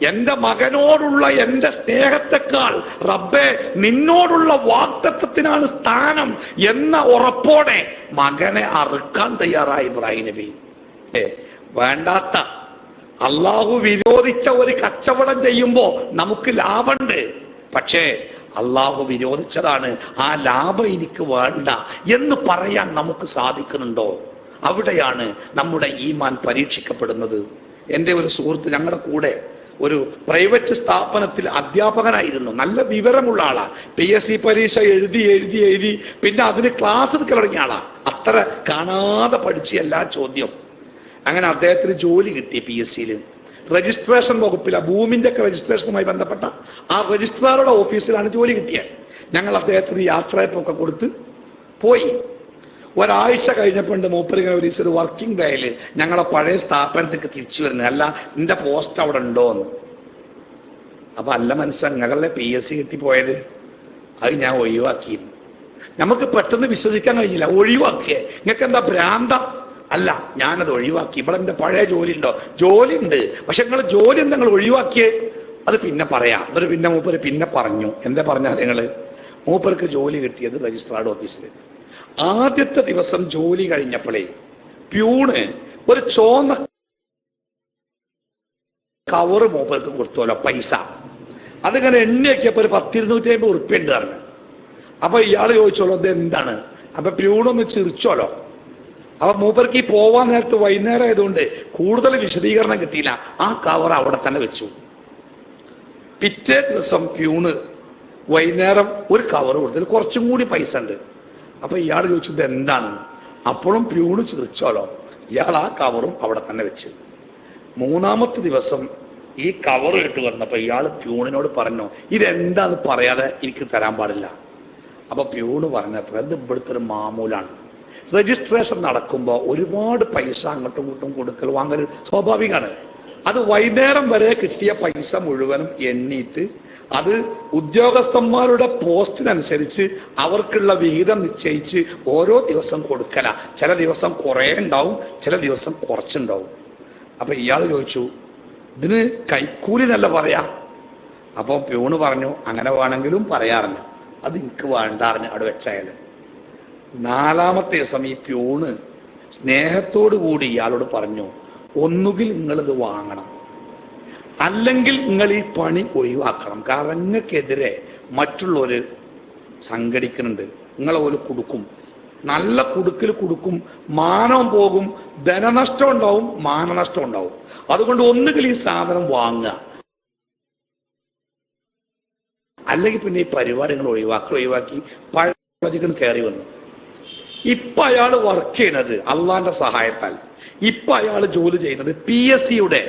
എന്റെ മകനോടുള്ള എന്റെ സ്നേഹത്തെക്കാൾ റബ്ബേ നിന്നോടുള്ള വാഗ്ദത്തത്തിനാണ് സ്ഥാനം എന്ന ഉറപ്പോടെ മകനെ അറുക്കാൻ തയ്യാറായി ഇബ്രാഹിം നബി. വേണ്ടാത്ത അള്ളാഹു വിരോധിച്ച ഒരു കച്ചവടം ചെയ്യുമ്പോ നമുക്ക് ലാഭമുണ്ട്, പക്ഷേ അള്ളാഹു വിരോധിച്ചതാണ്, ആ ലാഭം എനിക്ക് വേണ്ട എന്ന് പറയാൻ നമുക്ക് സാധിക്കുന്നുണ്ടോ? അവിടെയാണ് നമ്മുടെ ഈമാൻ പരീക്ഷിക്കപ്പെടുന്നത്. എൻ്റെ ഒരു സുഹൃത്ത് ഞങ്ങളുടെ കൂടെ ഒരു പ്രൈവറ്റ് സ്ഥാപനത്തിൽ അധ്യാപകനായിരുന്നു. നല്ല വിവരമുള്ള ആളാ. PSC പരീക്ഷ എഴുതി പിന്നെ അതിന് ക്ലാസ് എടുക്കാൻ തുടങ്ങിയ ആളാ. അത്ര കാണാതെ പഠിച്ച് എല്ലാ ചോദ്യം. അങ്ങനെ അദ്ദേഹത്തിന് ജോലി കിട്ടി PSCയിൽ. രജിസ്ട്രേഷൻ വകുപ്പില ഭൂമിന്റെ ഒക്കെ രജിസ്ട്രേഷനുമായി ബന്ധപ്പെട്ട ആ രജിസ്ട്രാറുടെ ഓഫീസിലാണ് ജോലി കിട്ടിയത്. ഞങ്ങൾ അദ്ദേഹത്തിന് യാത്രയപ്പൊക്കെ കൊടുത്ത് പോയി. ഒരാഴ്ച കഴിഞ്ഞപ്പോൾ മൂപ്പരിങ്ങനെ ഒരു വർക്കിംഗ് ഡേയിൽ ഞങ്ങളെ പഴയ സ്ഥാപനത്തേക്ക് തിരിച്ചു വരുന്നത്, അല്ല നിന്റെ പോസ്റ്റ് അവിടെ ഉണ്ടോ എന്ന്. അപ്പൊ അല്ല മനസ്സാ, ഞങ്ങളെ PSC കിട്ടിപ്പോയത്, അത് ഞാൻ ഒഴിവാക്കിയിരുന്നു. നമുക്ക് പെട്ടെന്ന് വിശ്വസിക്കാൻ കഴിഞ്ഞില്ല. ഒഴിവാക്കിയേ, നിങ്ങൾക്ക് എന്താ ഭ്രാന്ത? അല്ല, ഞാനത് ഒഴിവാക്കി. ഇവിടെ എന്റെ പഴയ ജോലി ഉണ്ടോ? ജോലി ഉണ്ട്, പക്ഷെ നിങ്ങൾ ജോലി എന്താ നിങ്ങൾ ഒഴിവാക്കിയേ? അത് പിന്നെ പറയാം. എന്നിട്ട് പിന്നെ മൂപ്പര് പിന്നെ പറഞ്ഞു. എന്താ പറഞ്ഞാൽ നിങ്ങള്, മൂപ്പർക്ക് ജോലി കിട്ടിയത് രജിസ്ട്രാർഡ് ഓഫീസിൽ. ആദ്യത്തെ ദിവസം ജോലി കഴിഞ്ഞപ്പോഴേ പ്യൂണ് ഒരു ചോന്ന കവറ് മൂപ്പർക്ക് കൊടുത്തോലോ പൈസ. അതിങ്ങനെ എണ്ണിയൊക്കെയപ്പോ ഒരു 10-250 ഉറുപ്പ്യ ഉണ്ട് പറഞ്ഞു. അപ്പൊ ഇയാള് ചോദിച്ചോളൂ ഇത് എന്താണ്? അപ്പൊ പ്യൂണൊന്ന് ചിരിച്ചോലോ. അപ്പൊ മൂപ്പർക്ക് ഈ പോവാൻ നേരത്ത് വൈകുന്നേരം ആയതുകൊണ്ട് കൂടുതൽ വിശദീകരണം കിട്ടിയില്ല. ആ കവർ അവിടെ തന്നെ വെച്ചു. പിറ്റേ ദിവസം പ്യൂണ് വൈകുന്നേരം ഒരു കവർ കൊടുത്തതിൽ കുറച്ചും കൂടി പൈസ ഉണ്ട്. അപ്പൊ ഇയാൾ ചോദിച്ചത് എന്താണെന്ന്. അപ്പോഴും പ്യൂണ് ചിരിച്ചോലോ. ഇയാൾ ആ കവറും അവിടെ തന്നെ വെച്ച്. മൂന്നാമത്തെ ദിവസം ഈ കവർ ഇട്ട് വന്നപ്പോ ഇയാൾ പ്യൂണിനോട് പറഞ്ഞു, ഇതെന്താന്ന് പറയാതെ എനിക്ക് തരാൻ പാടില്ല. അപ്പൊ പ്യൂണ് പറഞ്ഞത്ര ഇത് ഇവിടുത്തെ ഒരു മാമൂലാണ്. രജിസ്ട്രേഷൻ നടക്കുമ്പോൾ ഒരുപാട് പൈസ അങ്ങോട്ടും ഇങ്ങോട്ടും കൊടുക്കൽ വാങ്ങൽ സ്വാഭാവികമാണ്. അത് വൈകുന്നേരം വരെ കിട്ടിയ പൈസ മുഴുവനും എണ്ണീട്ട് അത് ഉദ്യോഗസ്ഥന്മാരുടെ പോസ്റ്റിനനുസരിച്ച് അവർക്കുള്ള വിഹിതം നിശ്ചയിച്ച് ഓരോ ദിവസം കൊടുക്കല. ചില ദിവസം കുറെ ഉണ്ടാവും, ചില ദിവസം കുറച്ചുണ്ടാവും. അപ്പൊ ഇയാൾ ചോദിച്ചു, ഇതിന് കൈക്കൂലി എന്നല്ല പറയാ? അപ്പൊ പ്യൂണ് പറഞ്ഞു, അങ്ങനെ വേണമെങ്കിലും പറയാറുണ്ട്, അത് എനിക്ക് വേണ്ടാറിഞ്ഞ് അവിടെ വെച്ചയാള്. നാലാമത്തെ ദിവസം ഈ പ്യൂണ് സ്നേഹത്തോടു കൂടി ഇയാളോട് പറഞ്ഞു, ഒന്നുകിൽ നിങ്ങളിത് വാങ്ങണം, അല്ലെങ്കിൽ നിങ്ങൾ ഈ പണി ഒഴിവാക്കണം. കാരണം നിങ്ങൾക്കെതിരെ മറ്റുള്ളവര് സംഘടിക്കുന്നുണ്ട്, നിങ്ങളെ ഒരു കൊടുക്കും, നല്ല കുടുക്കിൽ കൊടുക്കും, മാനം പോകും, ധനനഷ്ടം ഉണ്ടാവും, മാനനഷ്ടം ഉണ്ടാവും. അതുകൊണ്ട് ഒന്നുകിൽ ഈ സാധനം വാങ്ങുക, അല്ലെങ്കിൽ പിന്നെ ഈ പരിപാടി നിങ്ങൾ ഒഴിവാക്കി പഴയ കയറി വന്നു. ഇപ്പൊ അയാൾ വർക്ക് ചെയ്യണത് അള്ളാന്റെ സഹായത്താൽ. ഇപ്പൊ അയാൾ ജോലി ചെയ്യുന്നത് PSCയുടെ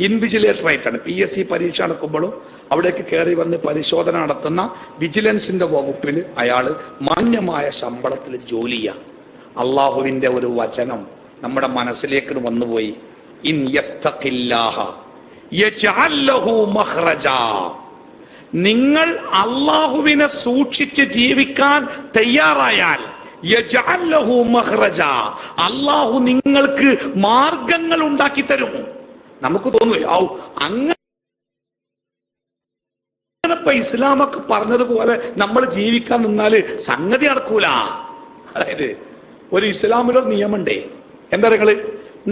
ഇൻവിജിലേറ്റർ ആയിട്ടാണ്. PSC പരീക്ഷ നടക്കുമ്പോഴും അവിടേക്ക് കയറി വന്ന് പരിശോധന നടത്തുന്ന വിജിലൻസിന്റെ വകുപ്പിൽ അയാൾ മാന്യമായ ശമ്പളത്തിൽ ജോലി ചെയ്യാം. അള്ളാഹുവിന്റെ ഒരു വചനം നമ്മുടെ മനസ്സിലേക്ക് വന്നുപോയി, ഇൻ യത്തഖില്ലാഹ യജ്അൽ ലഹു മഖ്റജാ. നിങ്ങൾ അള്ളാഹുവിനെ സൂക്ഷിച്ച് ജീവിക്കാൻ തയ്യാറായാൽ യജ്അൽ ലഹു മഖ്റജാ, അള്ളാഹു നിങ്ങൾക്ക് മാർഗങ്ങൾ ഉണ്ടാക്കി തരും. നമുക്ക് തോന്നുവേ അങ്ങനെ ഇപ്പൊ ഇസ്ലാമൊക്കെ പറഞ്ഞതുപോലെ നമ്മൾ ജീവിക്കാൻ നിന്നാല് സംഗതി നടക്കൂല. അതായത് ഒരു ഇസ്ലാമിലൊരു നിയമമുണ്ടേ, എന്താ നിങ്ങള്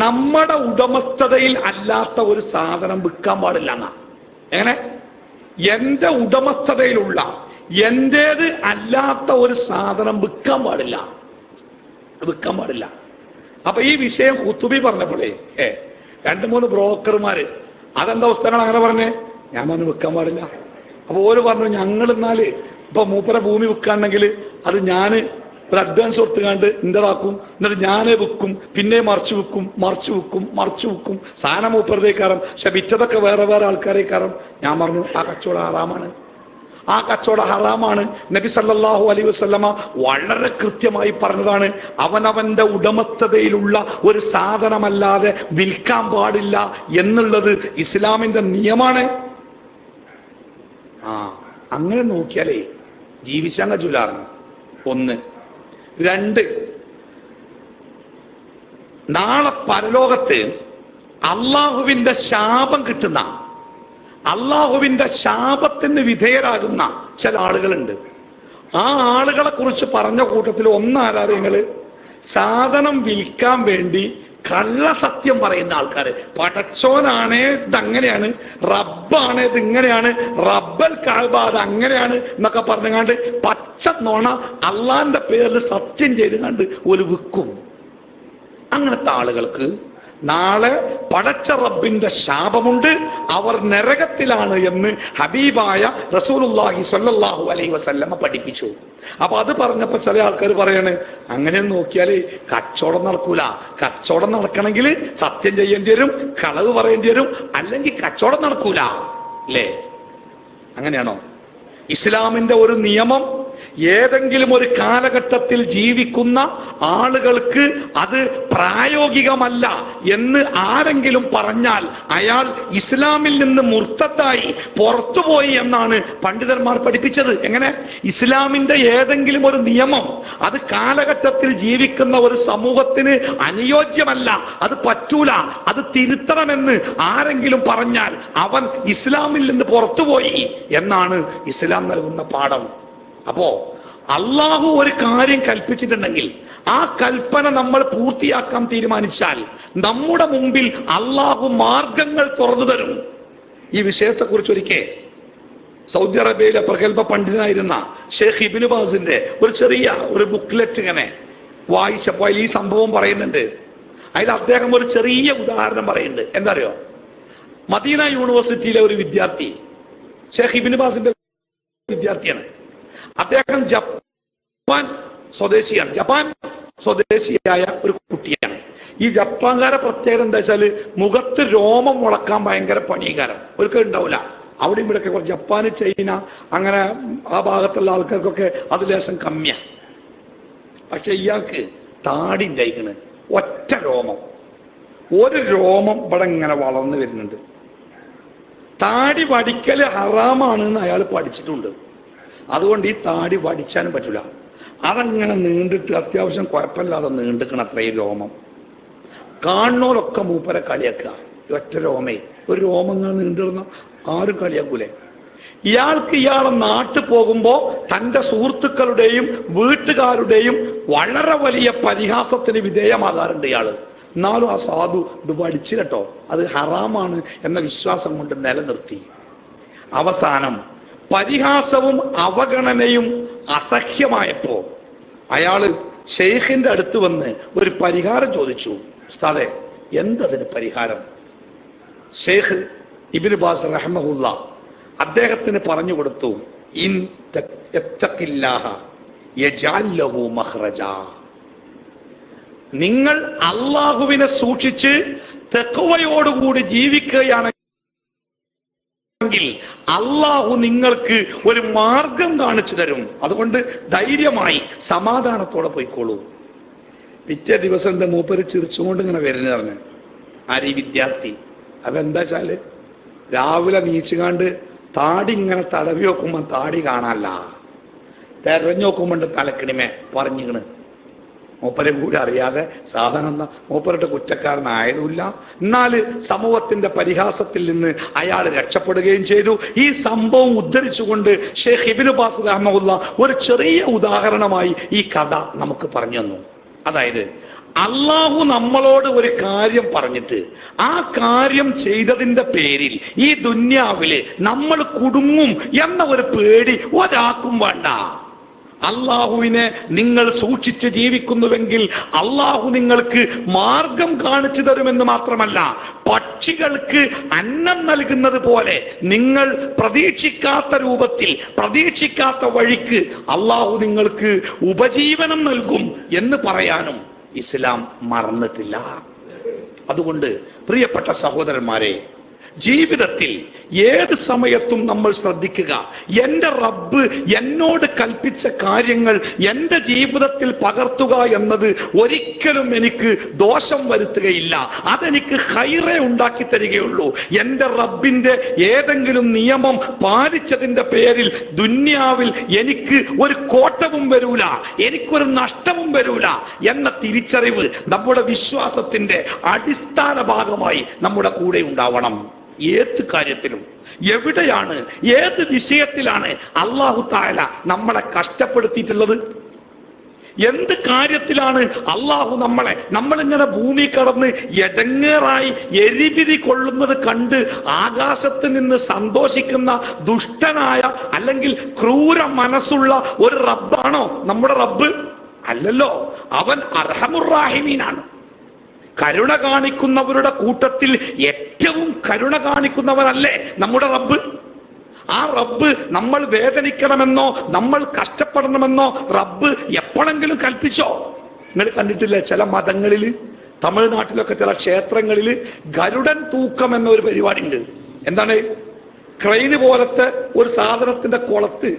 നമ്മുടെ ഉടമസ്ഥതയിൽ അല്ലാത്ത ഒരു സാധനം വിൽക്കാൻ പാടില്ല എന്നാ. എങ്ങനെ? എന്റെ ഉടമസ്ഥതയിലുള്ള എന്റേത് അല്ലാത്ത ഒരു സാധനം വിൽക്കാൻ പാടില്ല. അപ്പൊ ഈ വിഷയം ഖുതുബി പറഞ്ഞപ്പോഴേ 2-3 ബ്രോക്കർമാര്, അതെന്താ ഉസ്താദ് അങ്ങനെ പറഞ്ഞേ? ഞാൻ പറഞ്ഞു വിൽക്കാൻ പാടില്ല. അപ്പൊ ഓര് പറഞ്ഞു, ഞങ്ങൾ എന്നാല് ഇപ്പൊ മൂപ്പര ഭൂമി വിൽക്കാണെങ്കിൽ അത് ഞാന് ഒരു അഡ്വാൻസ് കൊടുത്തുകാണ്ട് ഇന്റതാക്കും, എന്നിട്ട് ഞാനേ വിൽക്കും, പിന്നെ മറിച്ചു വിൽക്കും. സാധനം മൂപ്പരതേക്കാരം, പക്ഷെ വിറ്റതൊക്കെ വേറെ ആൾക്കാരേക്കാരം. ഞാൻ പറഞ്ഞു ആ കച്ചവടം ആറാമാണ്. ആ കച്ചവടം ഹറാമാണ്. നബി സല്ലല്ലാഹു അലൈഹി വസല്ലമ വളരെ കൃത്യമായി പറഞ്ഞതാണ്, അവനവന്റെ ഉടമസ്ഥതയിലുള്ള ഒരു സാധനമല്ലാതെ വിൽക്കാൻ പാടില്ല എന്നുള്ളത് ഇസ്ലാമിന്റെ നിയമമാണ്. അങ്ങനെ നോക്കിയാലേ ജീവിച്ചാൻ കജൂലാർന്നു. ഒന്ന്. രണ്ട്, നാളെ പരലോകത്ത് അള്ളാഹുവിന്റെ ശാപം കിട്ടുന്ന, അള്ളാഹുവിന്റെ ശാപത്തിന് വിധേയരാകുന്ന ചില ആളുകളുണ്ട്. ആ ആളുകളെ കുറിച്ച് പറഞ്ഞ കൂട്ടത്തിൽ ഒന്നാരാധനകള് സാധനം വിൽക്കാൻ വേണ്ടി കള്ളസത്യം പറയുന്ന ആൾക്കാര്. പടച്ചോനാണ് ഇതങ്ങനെയാണ്, റബ്ബാണ് ഇതിങ്ങനെയാണ്, റബ്ബൽ കഅബ അത് അങ്ങനെയാണ് എന്നൊക്കെ പറഞ്ഞുകൊണ്ട് പച്ച നോണ അള്ളാന്റെ പേരിൽ സത്യം ചെയ്ത് കണ്ട് ഒരു വിൽക്കും. അങ്ങനത്തെ ആളുകൾക്ക് നാളെ പടച്ച റബ്ബിന്റെ ശാപമുണ്ട്, അവർ നരകത്തിലാണ് എന്ന് ഹബീബായ റസൂലുള്ളാഹി സ്വല്ലല്ലാഹു അലൈഹി വസല്ലമ പഠിപ്പിച്ചു. അപ്പൊ അത് പറഞ്ഞപ്പോ ചില ആൾക്കാർ പറയാണ്, അങ്ങനെ നോക്കിയാല് കച്ചവടം നടക്കൂല. കച്ചവടം നടക്കണമെങ്കിൽ സത്യം ചെയ്യേണ്ടി വരും, കളവ് പറയേണ്ടി വരും, അല്ലെങ്കിൽ കച്ചവടം നടക്കൂല അല്ലേ? അങ്ങനെയാണോ? ഇസ്ലാമിന്റെ ഒരു നിയമം ഏതെങ്കിലും ഒരു കാലഘട്ടത്തിൽ ജീവിക്കുന്ന ആളുകൾക്ക് അത് പ്രായോഗികമല്ല എന്ന് ആരെങ്കിലും പറഞ്ഞാൽ അയാൾ ഇസ്ലാമിൽ നിന്ന് മുർത്തദ്ദായി പുറത്തുപോയി എന്നാണ് പണ്ഡിതന്മാർ പഠിപ്പിച്ചത്. എങ്ങനെ? ഇസ്ലാമിന്റെ ഏതെങ്കിലും ഒരു നിയമം അത് കാലഘട്ടത്തിൽ ജീവിക്കുന്ന ഒരു സമൂഹത്തിന് അനുയോജ്യമല്ല, അത് പറ്റൂല, അത് തിരുത്തണമെന്ന് ആരെങ്കിലും പറഞ്ഞാൽ അവൻ ഇസ്ലാമിൽ നിന്ന് പുറത്തുപോയി എന്നാണ് ഇസ്ലാം നൽകുന്ന പാഠം. അപ്പോ അള്ളാഹു ഒരു കാര്യം കൽപ്പിച്ചിട്ടുണ്ടെങ്കിൽ ആ കൽപ്പന നമ്മൾ പൂർത്തിയാക്കാൻ തീരുമാനിച്ചാൽ നമ്മുടെ മുമ്പിൽ അള്ളാഹു മാർഗങ്ങൾ തുറന്നു തരും. ഈ വിഷയത്തെ കുറിച്ച് ഒരിക്കൽ സൗദി അറേബ്യയിലെ പ്രഗത്ഭ പണ്ഡിതനായിരുന്ന ഷെയ്ഖ് ഇബ്നു ബാസിന്റെ ഒരു ചെറിയ ഒരു ബുക്ക്ലെറ്റ് ഇങ്ങനെ വായിച്ചപ്പോൾ ഈ സംഭവം പറയുന്നുണ്ട്. അതിൽ അദ്ദേഹം ഒരു ചെറിയ ഉദാഹരണം പറയുന്നുണ്ട്. എന്താ അറിയോ? മദീന യൂണിവേഴ്സിറ്റിയിലെ ഒരു വിദ്യാർത്ഥി, ഷെയ്ഖ് ഇബ്നു ബാസിന്റെ വിദ്യാർത്ഥിയാണ്. അദ്ദേഹം ജപ്പാൻ സ്വദേശിയാണ്, ജപ്പാൻ സ്വദേശിയായ ഒരു കുട്ടിയാണ്. ഈ ജപ്പാൻകാരെ പ്രത്യേകത എന്താ വെച്ചാല് മുഖത്ത് രോമം മുളക്കാൻ ഭയങ്കര പണികാരം ഒരിക്കലും ഉണ്ടാവില്ല. അവിടെ ഇവിടെയൊക്കെ കുറച്ച് ജപ്പാന്, ചൈന അങ്ങനെ ആ ഭാഗത്തുള്ള ആൾക്കാർക്കൊക്കെ അത് ലേശം കമ്മിയാണ്. പക്ഷെ ഇയാൾക്ക് താടി ഉണ്ടായിക്കണ്, ഒറ്റ രോമം, ഒരു രോമം ഇവിടെ ഇങ്ങനെ വളർന്നു വരുന്നുണ്ട്. താടി വടിക്കല് ഹറാമാണെന്ന് അയാൾ പഠിച്ചിട്ടുണ്ട്. അതുകൊണ്ട് ഈ താടി വടിച്ചാനും പറ്റൂല. അതങ്ങനെ നീണ്ടിട്ട് അത്യാവശ്യം കുഴപ്പമില്ലാതെ നീണ്ടിക്കണം അത്രയും രോമം. കാണുന്നവരൊക്കെ മൂപ്പരെ കളിയാക്കുക, ഒറ്റ രോമേ, ഒരു രോമങ്ങൾ നീണ്ടിടുന്ന ആരും കളിയാക്കൂലേ? ഇയാൾക്ക് ഇയാളെ നാട്ടിൽ പോകുമ്പോ തന്റെ സുഹൃത്തുക്കളുടെയും വീട്ടുകാരുടെയും വളരെ വലിയ പരിഹാസത്തിന് വിധേയമാകാറുണ്ട് ഇയാള്. എന്നാലും ആ സാധു ഇത് വടിച്ചില്ല കേട്ടോ, അത് ഹറാമാണ് എന്ന വിശ്വാസം കൊണ്ട് നിലനിർത്തി. അവസാനം പരിഹാസവും അവഗണനയും അസഹ്യമായപ്പോ അയാള് ഷെയ്ഖിന്റെ അടുത്ത് വന്ന് ഒരു പരിഹാരം ചോദിച്ചു. ഉസ്താദേ, എന്തതിന് പരിഹാരം? ഷെയ്ഖ് ഇബ്നു ബാസ് റഹ്മഹുല്ലാ അദ്ദേഹത്തിന് പറഞ്ഞു കൊടുത്തു, ഇൻ തത്തഖില്ലാഹ യജഅൽ ലഹു മഖ്റജാ. നിങ്ങൾ അല്ലാഹുവിനെ സൂക്ഷിച്ച് തഖ്വയോടുകൂടി ജീവിക്കുകയാണ് അള്ളാഹു നിങ്ങൾക്ക് ഒരു മാർഗം കാണിച്ചു തരും. അതുകൊണ്ട് ധൈര്യമായി സമാധാനത്തോടെ പോയിക്കോളൂ. പിറ്റേ ദിവസം എന്റെ മൂപ്പര് ചിരിച്ചുകൊണ്ട് ഇങ്ങനെ വരുന്ന പറഞ്ഞു. ആരീ വിദ്യാർത്ഥി? അപ്പൊ എന്താ വെച്ചാല് രാവിലെ നീച്ചുകാണ്ട് താടി ഇങ്ങനെ തടവി നോക്കുമ്പോ താടി കാണാല്ല, തെരഞ്ഞു നോക്കുമ്പോണ്ട് തലക്കിണിമേ പറഞ്ഞിക്കണ്. മൂപ്പരും കൂടി അറിയാതെ സാധനം മൂപ്പരുടെ കുറ്റക്കാരനായതുമില്ല, എന്നാല് സമൂഹത്തിന്റെ പരിഹാസത്തിൽ നിന്ന് അയാൾ രക്ഷപ്പെടുകയും ചെയ്തു. ഈ സംഭവം ഉദ്ധരിച്ചുകൊണ്ട് ഷെയ്ഖ് ഇബ്നു ബാസ് റഹ്മഹുല്ലാ ഒരു ചെറിയ ഉദാഹരണമായി ഈ കഥ നമുക്ക് പറഞ്ഞു തന്നു. അതായത് അള്ളാഹു നമ്മളോട് ഒരു കാര്യം പറഞ്ഞിട്ട് ആ കാര്യം ചെയ്തതിന്റെ പേരിൽ ഈ ദുന്യാവില് നമ്മൾ കുടുങ്ങും എന്ന ഒരു പേടി ഒരാൾക്കും വേണ്ട. അള്ളാഹുവിനെ നിങ്ങൾ സൂക്ഷിച്ച് ജീവിക്കുന്നുവെങ്കിൽ അള്ളാഹു നിങ്ങൾക്ക് മാർഗം കാണിച്ചു തരുമെന്ന് മാത്രമല്ല, പക്ഷികൾക്ക് അന്നം നൽകുന്നത് പോലെ നിങ്ങൾ പ്രതീക്ഷിക്കാത്ത രൂപത്തിൽ പ്രതീക്ഷിക്കാത്ത വഴിക്ക് അള്ളാഹു നിങ്ങൾക്ക് ഉപജീവനം നൽകും എന്ന് പറയാനും ഇസ്ലാം മറന്നിട്ടില്ല. അതുകൊണ്ട് പ്രിയപ്പെട്ട സഹോദരന്മാരെ, ജീവിതത്തിൽ ഏത് സമയത്തും നമ്മൾ ശ്രദ്ധിക്കുക, എൻ്റെ റബ്ബ് എന്നോട് കൽപ്പിച്ച കാര്യങ്ങൾ എൻ്റെ ജീവിതത്തിൽ പകർത്തുക എന്നത് ഒരിക്കലും എനിക്ക് ദോഷം വരുത്തുകയില്ല, അതെനിക്ക് ഖൈറേ ഉണ്ടാക്കി തരികയുള്ളൂ. എൻ്റെ റബ്ബിന്റെ ഏതെങ്കിലും നിയമം പാലിച്ചതിന്റെ പേരിൽ ദുന്യാവിൽ എനിക്ക് ഒരു കോട്ടവും വരൂല, എനിക്കൊരു നഷ്ടവും വരൂല എന്ന തിരിച്ചറിവ് നമ്മുടെ വിശ്വാസത്തിന്റെ അടിസ്ഥാന ഭാഗമായി നമ്മുടെ കൂടെ ഉണ്ടാവണം. ഏത് കാര്യത്തിലും, എവിടെയാണ്, ഏത് വിഷയത്തിലാണ് അല്ലാഹു തആല നമ്മളെ കഷ്ടപ്പെടുത്തിയിട്ടുള്ളത്? എന്ത് കാര്യത്തിലാണ് അല്ലാഹു നമ്മളിങ്ങനെ ഭൂമി കടന്ന് എടങ്ങേറായി എരിപിരി കൊള്ളുന്നത് കണ്ട് ആകാശത്ത് നിന്ന് സന്തോഷിക്കുന്ന ദുഷ്ടനായ അല്ലെങ്കിൽ ക്രൂര മനസ്സുള്ള ഒരു റബ്ബാണോ നമ്മുടെ റബ്ബ്? അല്ലല്ലോ. അവൻ അർഹമുർ-റാഹിമീനാണ്. കരുണ കാണിക്കുന്നവരുടെ കൂട്ടത്തിൽ ഏറ്റവും കരുണ കാണിക്കുന്നവനല്ലേ നമ്മുടെ റബ്ബ്? ആ റബ്ബ് നമ്മൾ വേദനിക്കണമെന്നോ നമ്മൾ കഷ്ടപ്പെടണമെന്നോ റബ്ബ് എപ്പോഴെങ്കിലും കൽപ്പിച്ചോ? നിങ്ങൾ കണ്ടിട്ടില്ലേ ചില മതങ്ങളിൽ, തമിഴ്നാട്ടിലൊക്കെ ചില ക്ഷേത്രങ്ങളിൽ ഗരുഡൻ തൂക്കം എന്ന ഒരു പരിപാടി ഉണ്ട്. എന്താണ്? ക്രെയിന് പോലത്തെ ഒരു സാധനത്തിന്റെ കുളത്ത്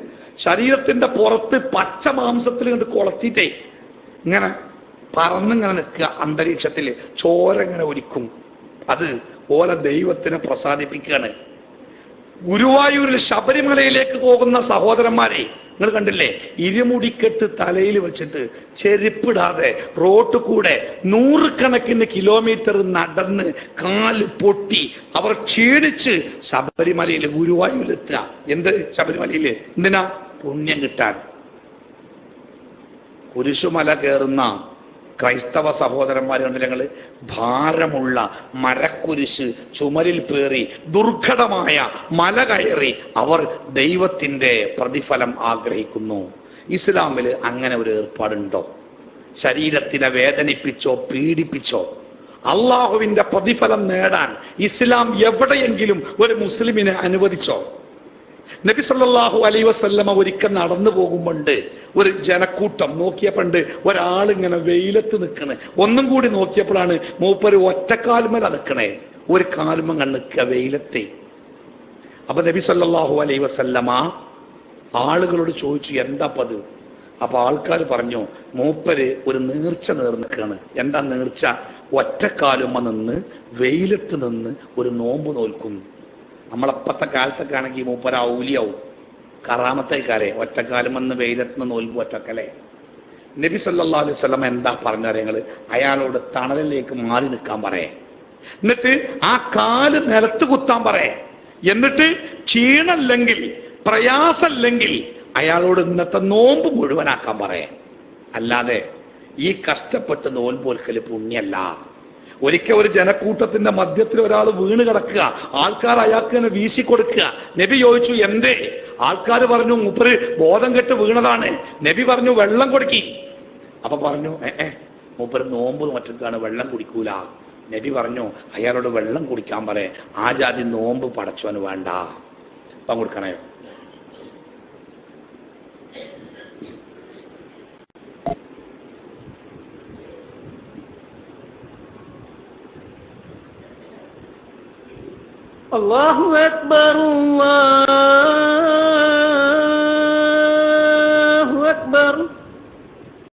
ശരീരത്തിന്റെ പുറത്ത് പച്ച മാംസത്തിൽ കണ്ട് കൊളത്തിട്ടേ ഇങ്ങനെ പറന്നിങ്ങനെ നിൽക്കുക, അന്തരീക്ഷത്തില് ചോര ഇങ്ങനെ ഒലിക്കും. അത് ഓല ദൈവത്തിനെ പ്രസാദിപ്പിക്കുകയാണ്. ഗുരുവായൂരിൽ ശബരിമലയിലേക്ക് പോകുന്ന സഹോദരന്മാരെ നിങ്ങൾ കണ്ടില്ലേ? ഇരുമുടിക്കെട്ട് തലയിൽ വെച്ചിട്ട് ചെരുപ്പിടാതെ റോഡ് കൂടെ 100 കണക്കിന് കിലോമീറ്റർ നടന്ന് കാല് പൊട്ടി അവർ ക്ഷീണിച്ച് ശബരിമലയിൽ ഗുരുവായൂരിലെത്തുക. എന്ത് ശബരിമലയില്? എന്തിനാ? പുണ്യം കിട്ടാൻ. കുരിശുമല കയറുന്ന ക്രൈസ്തവ സഹോദരന്മാർ കണ്ടില്ല ഞങ്ങള്? ഭാരമുള്ള മരക്കുരിശ് ചുമലിൽ പേറി ദുർഘടമായ മല കയറി അവർ ദൈവത്തിന്റെ പ്രതിഫലം ആഗ്രഹിക്കുന്നു. ഇസ്ലാമില് അങ്ങനെ ഒരു ഏർപ്പാടുണ്ടോ? ശരീരത്തിനെ വേദനിപ്പിച്ചോ പീഡിപ്പിച്ചോ അള്ളാഹുവിന്റെ പ്രതിഫലം നേടാൻ ഇസ്ലാം എവിടെയെങ്കിലും ഒരു മുസ്ലിമിനെ അനുവദിച്ചോ? നബി സല്ലല്ലാഹു അലൈഹി വസല്ലമ ഒരിക്കൽ നടന്നു പോകുമ്പോണ്ട് ഒരു ജനക്കൂട്ടം നോക്കിയപ്പോണ്ട് ഒരാളിങ്ങനെ വെയിലത്ത് നിൽക്കണേ. ഒന്നും കൂടി നോക്കിയപ്പോഴാണ് മൂപ്പര് ഒറ്റക്കാലുമല നിൽക്കണേ, ഒരു കാലുമ നിൽക്കുക വെയിലത്തെ. അപ്പൊ നബി സല്ലല്ലാഹു അലൈഹി വസല്ലമ ആളുകളോട് ചോദിച്ചു, എന്താപ്പത്? അപ്പൊ ആൾക്കാർ പറഞ്ഞു, മൂപ്പര് ഒരു നേർച്ച നേർന്നിക്കാണ്. എന്താ നേർച്ച? ഒറ്റക്കാലുമ നിന്ന് വെയിലത്ത് നിന്ന് ഒരു നോമ്പ് നോൽക്കുന്നു. നമ്മളപ്പത്തെ കാലത്തൊക്കെ ആണെങ്കിൽ മൂപ്പര ഔലിയാവും, കറാമത്തേക്കാരെ ഒറ്റക്കാലം വന്ന് വെയിലത്ത് നോൽപ്പ് ഒറ്റക്കല്ലേ. നബി സല്ലല്ലാഹു അലൈഹി വസല്ലം എന്താ പറഞ്ഞറിയങ്ങള്? അയാളോട് തണലിലേക്ക് മാറി നിൽക്കാൻ പറയേ, എന്നിട്ട് ആ കാല് നിലത്ത് കുത്താൻ പറയേ, എന്നിട്ട് ക്ഷീണല്ലെങ്കിൽ പ്രയാസല്ലെങ്കിൽ അയാളോട് ഇന്നത്തെ നോമ്പ് മുഴുവനാക്കാൻ പറയേ. അല്ലാതെ ഈ കഷ്ടപ്പെട്ട് നോൽപോൽക്കല് പുണ്യല്ല. ഒരിക്കൽ ഒരു ജനക്കൂട്ടത്തിന്റെ മധ്യത്തിൽ ഒരാൾ വീണ് കിടക്കുക, ആൾക്കാർ അയാൾക്ക് തന്നെ വീശി കൊടുക്കുക. നബി ചോദിച്ചു, എന്തേ? ആൾക്കാർ പറഞ്ഞു, മൂപ്പര് ബോധം കെട്ട് വീണതാണ്. നബി പറഞ്ഞു, വെള്ളം കൊടുക്കി. അപ്പൊ പറഞ്ഞു, മൂപ്പര് നോമ്പ് മറ്റൊക്കെയാണ്, വെള്ളം കുടിക്കൂല. നബി പറഞ്ഞു, അയാളോട് വെള്ളം കുടിക്കാൻ പറയേ. ആ ജാതി നോമ്പ് പടച്ചോന് വേണ്ട. അപ്പം കൊടുക്കണേ. അല്ലാഹു അക്ബർ, അല്ലാഹു